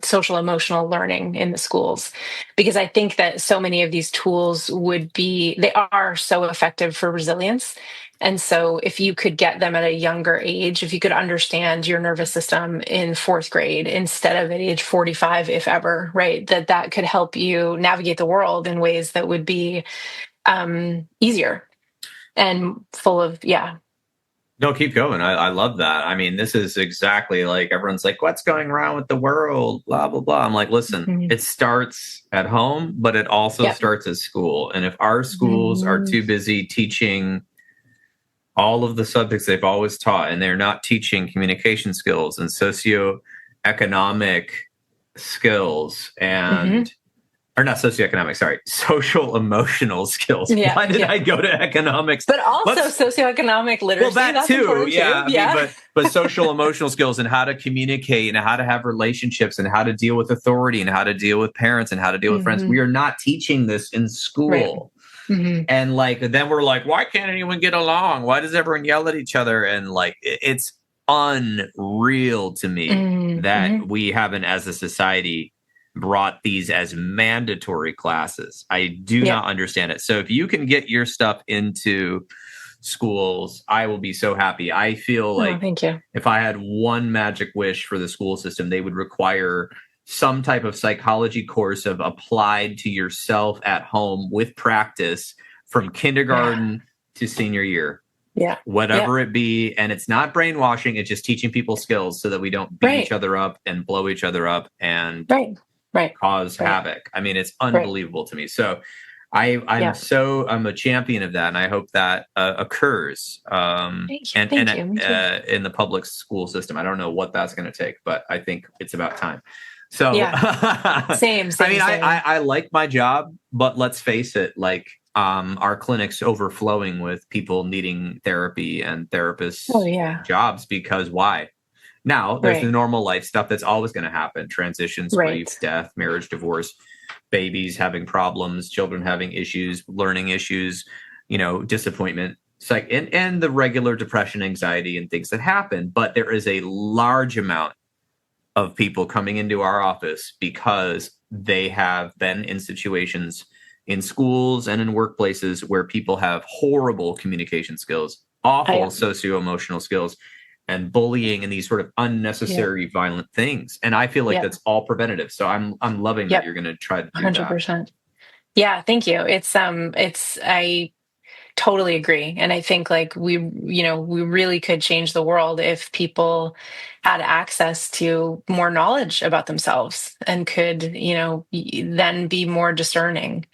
social emotional learning in the schools. Because I think that so many of these tools they are so effective for resilience. And so if you could get them at a younger age, if you could understand your nervous system in 4th grade instead of at age 45, if ever, right, that could help you navigate the world in ways that would be easier and full of, No, keep going. I love that. I mean, this is exactly like everyone's like, what's going wrong with the world? Blah, blah, blah. I'm like, listen, it starts at home, but it also starts at school. And if our schools are too busy teaching all of the subjects they've always taught, and they're not teaching communication skills and socioeconomic skills and or not socioeconomic, sorry, social emotional skills. Why did I go to economics? But also socioeconomic literacy. Well, that too. I mean, but social emotional skills and how to communicate and how to have relationships and how to deal with authority and how to deal with parents and how to deal with friends. We are not teaching this in school. Right. And then we're like, why can't anyone get along? Why does everyone yell at each other? And it's unreal to me that we haven't, as a society, brought these as mandatory classes. I do not understand it. So if you can get your stuff into schools, I will be so happy. I feel like thank you. If I had one magic wish for the school system, they would require some type of psychology course of applied to yourself at home with practice from kindergarten to senior year. Whatever it be. And it's not brainwashing. It's just teaching people skills so that we don't beat each other up and blow each other up and cause havoc. I mean, it's unbelievable to me. So I'm a champion of that. And I hope that occurs in the public school system. I don't know what that's going to take, but I think it's about time. So same. I mean, I like my job, but let's face it, our clinic's overflowing with people needing therapy and therapists' jobs, because why? Now there's the normal life stuff that's always going to happen. Transitions, grief, death, marriage, divorce, babies having problems, children having issues, learning issues, disappointment, and the regular depression, anxiety, and things that happen. But there is a large amount of people coming into our office because they have been in situations in schools and in workplaces where people have horrible communication skills, awful socio-emotional skills, and bullying and these sort of unnecessary violent things. And I feel like that's all preventative. So I'm loving that you're going to try to do 100%. That. Yeah, thank you. I totally agree. And I think like we really could change the world if people had access to more knowledge about themselves and could, then be more discerning.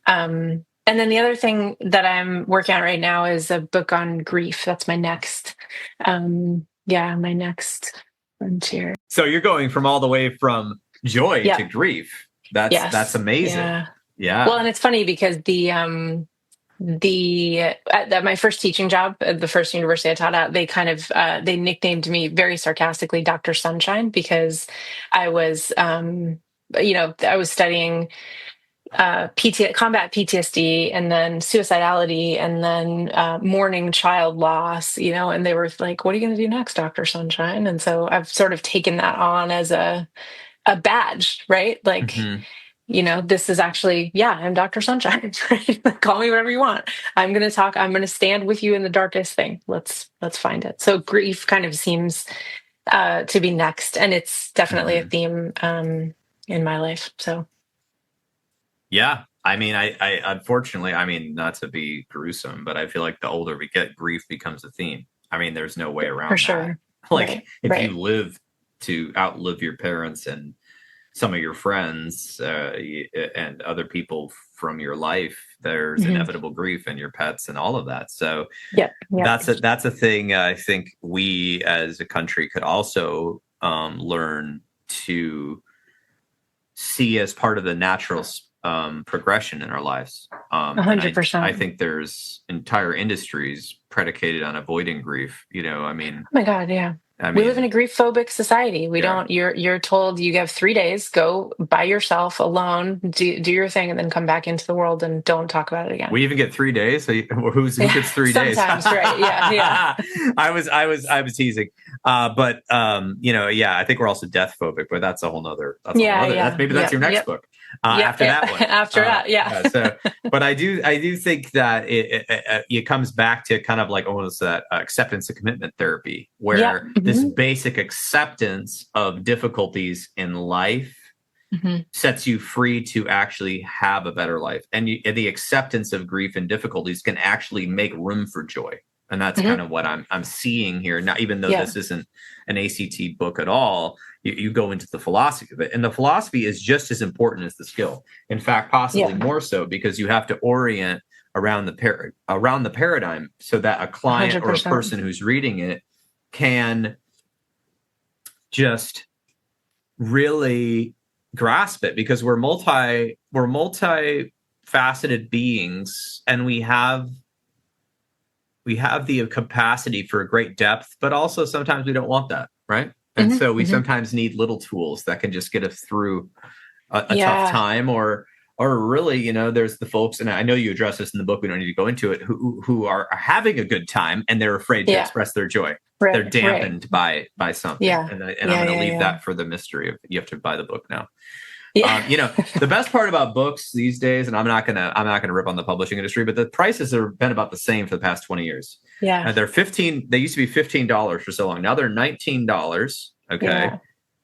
And then the other thing that I'm working on right now is a book on grief. That's my next, my next frontier. So you're going from all the way from joy to grief. That's amazing. Yeah. Well, and it's funny because at my first teaching job at the first university I taught at, they kind of they nicknamed me very sarcastically Dr. Sunshine, because I was I was studying combat PTSD, and then suicidality, and then mourning child loss, and they were like, what are you going to do next, Dr. Sunshine? And so I've sort of taken that on as a badge, right? Like, this is actually, I'm Dr. Sunshine, right? Call me whatever you want. I'm going to talk, I'm going to stand with you in the darkest thing. Let's find it. So grief kind of seems to be next. And it's definitely a theme in my life. So. Yeah. I mean, I unfortunately, not to be gruesome, but I feel like the older we get, grief becomes a theme. I mean, there's no way around For sure. that. Like if you live to outlive your parents and some of your friends and other people from your life, there's inevitable grief and your pets and all of that. So that's a thing I think we as a country could also learn to see as part of the natural progression in our lives. 100%. I think there's entire industries predicated on avoiding grief. Oh my God, yeah. We live in a grief-phobic society. We don't. You're told you have 3 days. Go by yourself, alone. Do your thing, and then come back into the world and don't talk about it again. We even get 3 days. So who gets 3 days? Sometimes, right? Yeah. I was teasing, but I think we're also death phobic, but that's a whole nother. That's your next book. After that one. After that. So, but I do think that it comes back to kind of like almost that acceptance and commitment therapy, where this basic acceptance of difficulties in life sets you free to actually have a better life, and the acceptance of grief and difficulties can actually make room for joy. And that's kind of what I'm seeing here. Now, even though this isn't an ACT book at all, you go into the philosophy of it. And the philosophy is just as important as the skill. In fact, possibly more so, because you have to orient around the paradigm so that a client 100%. Or a person who's reading it can just really grasp it, because we're multi-faceted beings, and we have the capacity for a great depth, but also sometimes we don't want that, right? And so we sometimes need little tools that can just get us through a tough time, or really, there's the folks, and I know you address this in the book, we don't need to go into it, who are having a good time and they're afraid to express their joy. Right, they're dampened by something. Yeah. And I'm going to leave that for the mystery of, you have to buy the book now. Yeah. The best part about books these days, and I'm not gonna rip on the publishing industry, but the prices have been about the same for the past 20 years. Yeah. They're $15. They used to be $15 for so long. Now they're $19. Okay.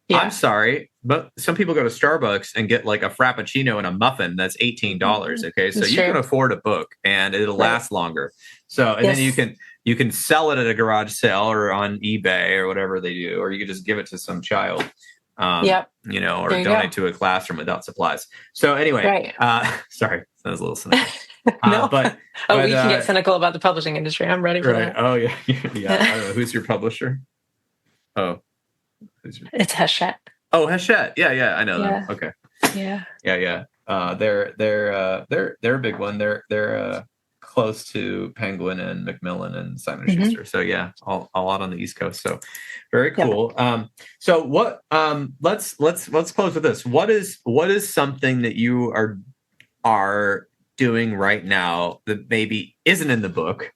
Yeah. I'm sorry, but some people go to Starbucks and get like a Frappuccino and a muffin that's $18. Okay. So you can afford a book and it'll last longer. So, and then you can sell it at a garage sale or on eBay or whatever they do, or you can just give it to some child. Or donate to a classroom without supplies. So anyway, sorry, that was a little cynical. No. But we can get cynical about the publishing industry. I'm ready for that. Oh yeah. I don't know. Who's your publisher? Oh, it's Hachette. Oh, Hachette. Yeah, I know them. Okay. Yeah. They're a big one. They're close to Penguin and Macmillan and Simon & Schuster. So all out on the East Coast. So very cool. Yep. So what? Let's close with this. What is something that you are doing right now that maybe isn't in the book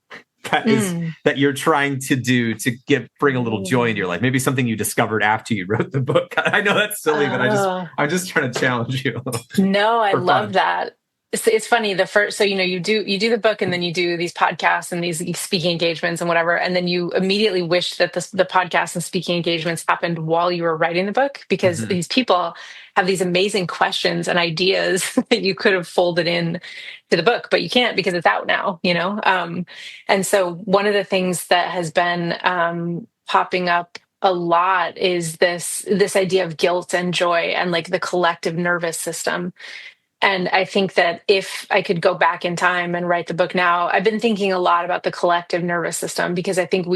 that you're trying to do to bring a little joy into your life? Maybe something you discovered after you wrote the book. I know that's silly, but I'm just trying to challenge you. No, I love that. It's funny. So you do the book, and then you do these podcasts and these speaking engagements and whatever, and then you immediately wish that the podcasts and speaking engagements happened while you were writing the book, because these people have these amazing questions and ideas that you could have folded in to the book, but you can't because it's out now. And so one of the things that has been popping up a lot is this idea of guilt and joy and like the collective nervous system. And I think that if I could go back in time and write the book now, I've been thinking a lot about the collective nervous system, because I think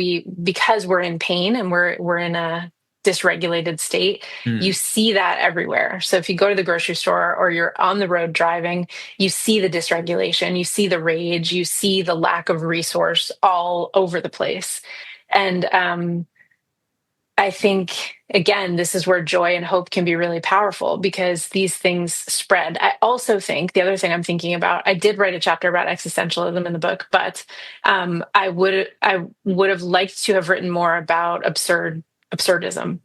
because we're in pain and we're in a dysregulated state, you see that everywhere. So if you go to the grocery store or you're on the road driving, you see the dysregulation, you see the rage, you see the lack of resource all over the place. And I think, again, this is where joy and hope can be really powerful, because these things spread. I also think the other thing I'm thinking about, I did write a chapter about existentialism in the book, but I would have liked to have written more about absurdism,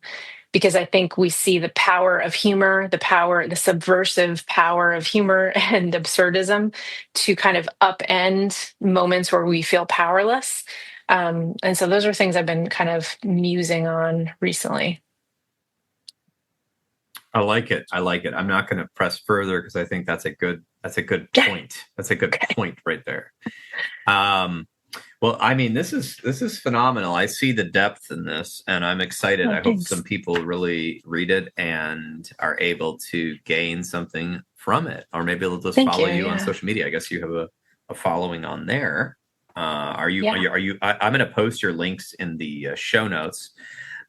because I think we see the power of humor, the subversive power of humor and absurdism to kind of upend moments where we feel powerless. And so those are things I've been kind of musing on recently. I like it. I'm not going to press further because I think that's a good point. That's a good point right there. Well, I mean, this is phenomenal. I see the depth in this, and I'm excited. I hope some people really read it and are able to gain something from it, or maybe they'll just follow you on social media. I guess you have a following on there. Are you? I'm going to post your links in the show notes,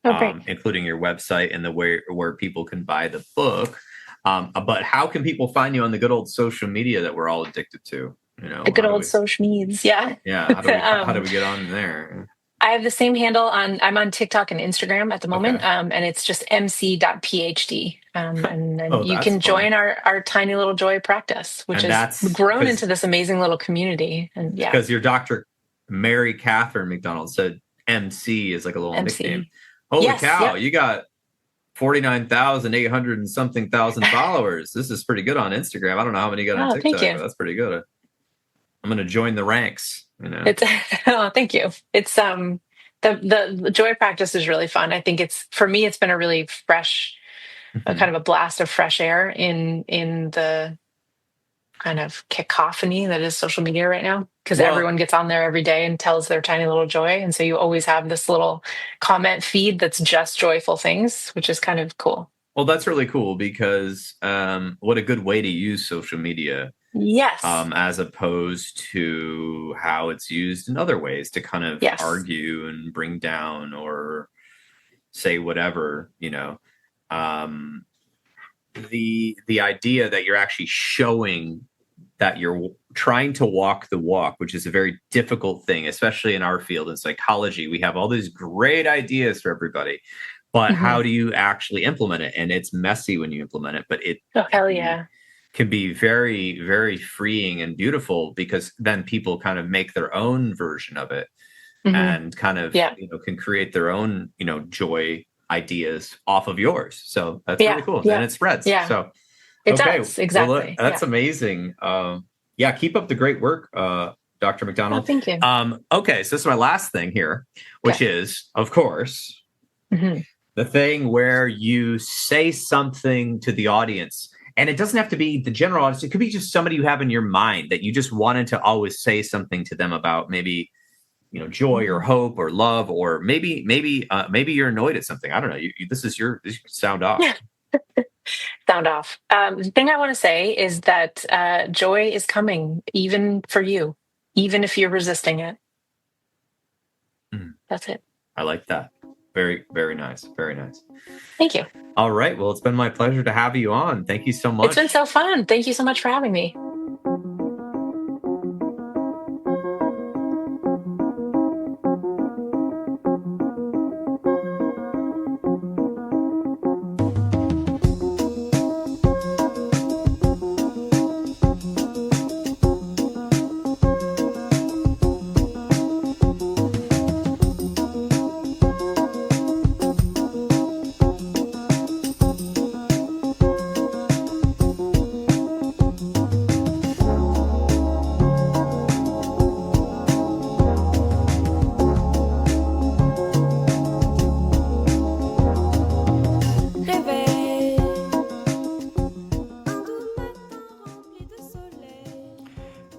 including your website and the where people can buy the book. But how can people find you on the good old social media that we're all addicted to? The good old social medias. Yeah. Yeah. How do we get on there? I have the same handle I'm on TikTok and Instagram at the moment. And it's just mc.phd. And then you can join our tiny little joy practice, which has grown into this amazing little community. And because your Dr. MaryCatherine McDonald said MC is like a little nickname. Holy cow. Yep. You got 49,800 and something thousand followers. This is pretty good on Instagram. I don't know how many you got on TikTok, but that's pretty good. I'm going to join the ranks. Thank you. It's the joy practice is really fun. I think for me it's been a really fresh, kind of a blast of fresh air in the kind of cacophony that is social media right now, because everyone gets on there every day and tells their tiny little joy, and so you always have this little comment feed that's just joyful things, which is kind of cool. Well, that's really cool, because what a good way to use social media. Yes. As opposed to how it's used in other ways to kind of argue and bring down or say whatever, the idea that you're actually showing that you're trying to walk the walk, which is a very difficult thing, especially in our field in psychology. We have all these great ideas for everybody, but how do you actually implement it? And it's messy when you implement it, but it can be very, very freeing and beautiful, because then people kind of make their own version of it and kind of, can create their own, joy ideas off of yours. So that's really cool. And it spreads. Yeah. So it does. Exactly. Well, that's amazing. Keep up the great work, Dr. McDonald. Oh, thank you. Okay. So this is my last thing here, which is, of course, the thing where you say something to the audience. And it doesn't have to be the general audience. It could be just somebody you have in your mind that you just wanted to always say something to them about, maybe, joy or hope or love, or maybe you're annoyed at something. I don't know. This is sound off. Sound off. The thing I want to say is that joy is coming, even for you, even if you're resisting it. That's it. I like that. Very, very nice. Very nice. Thank you. All right. Well, it's been my pleasure to have you on. Thank you so much. It's been so fun. Thank you so much for having me.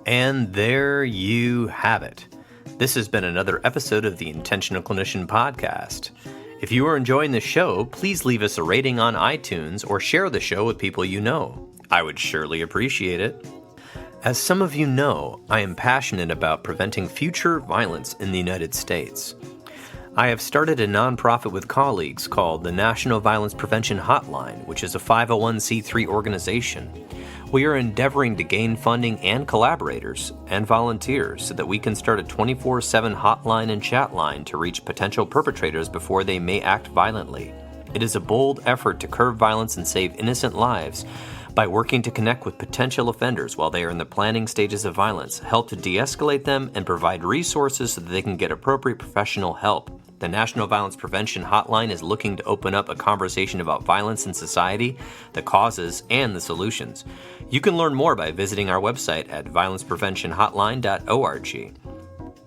And there you have it. This has been another episode of the Intentional Clinician podcast. If you are enjoying the show, please leave us a rating on iTunes or share the show with people you know. I would surely appreciate it. As some of you know, I am passionate about preventing future violence in the United States. I have started a nonprofit with colleagues called the National Violence Prevention Hotline, which is a 501c3 organization. We are endeavoring to gain funding and collaborators and volunteers so that we can start a 24/7 hotline and chat line to reach potential perpetrators before they may act violently. It is a bold effort to curb violence and save innocent lives by working to connect with potential offenders while they are in the planning stages of violence, help to de-escalate them, and provide resources so that they can get appropriate professional help. The National Violence Prevention Hotline is looking to open up a conversation about violence in society, the causes, and the solutions. You can learn more by visiting our website at violencepreventionhotline.org.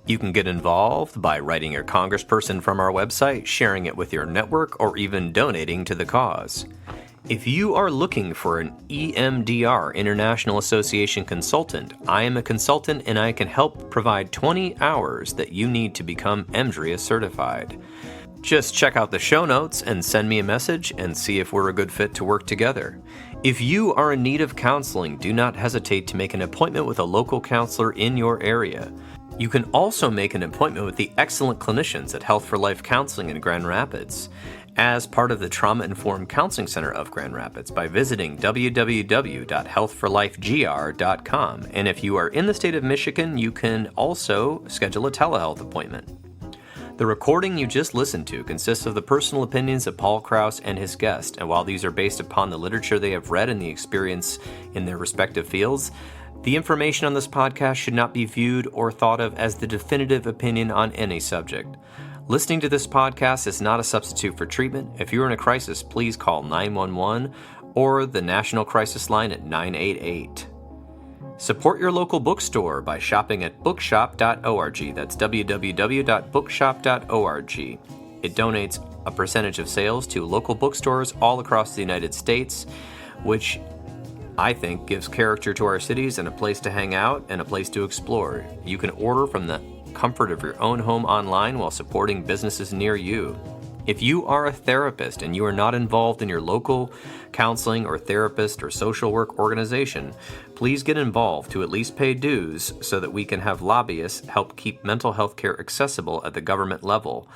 You can get involved by writing your congressperson from our website, sharing it with your network, or even donating to the cause. If you are looking for an EMDR International Association consultant, I am a consultant and I can help provide 20 hours that you need to become EMDRIA certified. Just check out the show notes and send me a message and see if we're a good fit to work together. If you are in need of counseling, do not hesitate to make an appointment with a local counselor in your area. You can also make an appointment with the excellent clinicians at Health for Life Counseling in Grand Rapids as part of the Trauma Informed Counseling Center of Grand Rapids by visiting www.healthforlifegr.com. And if you are in the state of Michigan, you can also schedule a telehealth appointment. The recording you just listened to consists of the personal opinions of Paul Krauss and his guest, and while these are based upon the literature they have read and the experience in their respective fields, the information on this podcast should not be viewed or thought of as the definitive opinion on any subject. Listening to this podcast is not a substitute for treatment. If you're in a crisis, please call 911 or the National Crisis Line at 988. Support your local bookstore by shopping at bookshop.org. That's www.bookshop.org. It donates a percentage of sales to local bookstores all across the United States, which I think gives character to our cities and a place to hang out and a place to explore. You can order from the comfort of your own home online while supporting businesses near you. If you are a therapist and you are not involved in your local counseling or therapist or social work organization, please get involved to at least pay dues so that we can have lobbyists help keep mental health care accessible at the government level,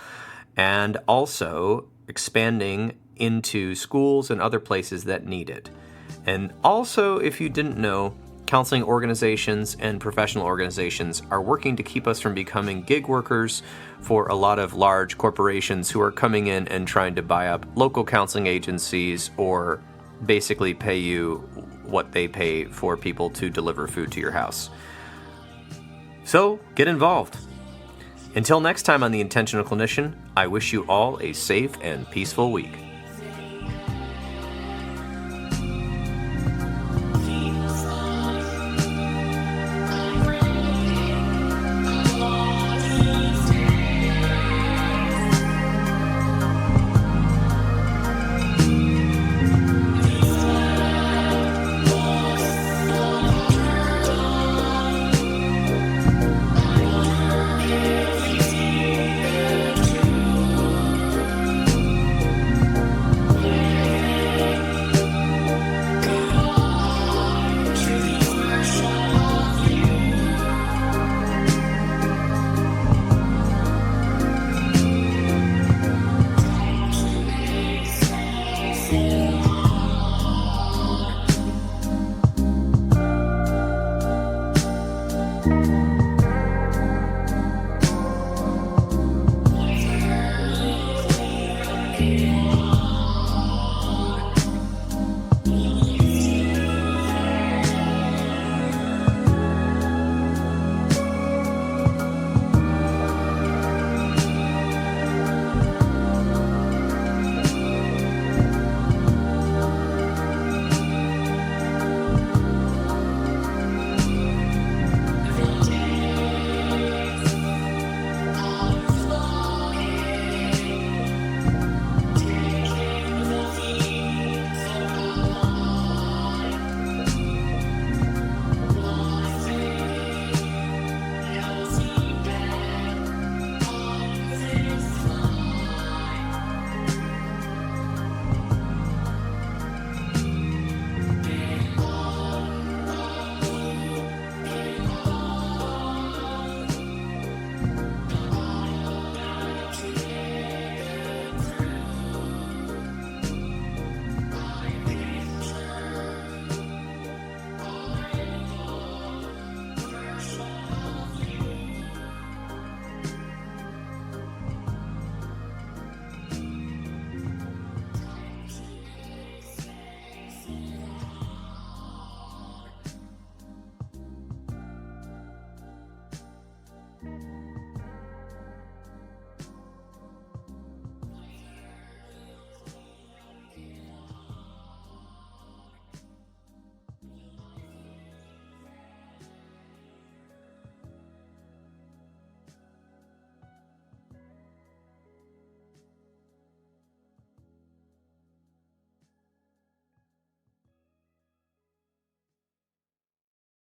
and also expanding into schools and other places that need it. And also, if you didn't know, counseling organizations and professional organizations are working to keep us from becoming gig workers for a lot of large corporations who are coming in and trying to buy up local counseling agencies or basically pay you what they pay for people to deliver food to your house. So, get involved. Until next time on The Intentional Clinician, I wish you all a safe and peaceful week.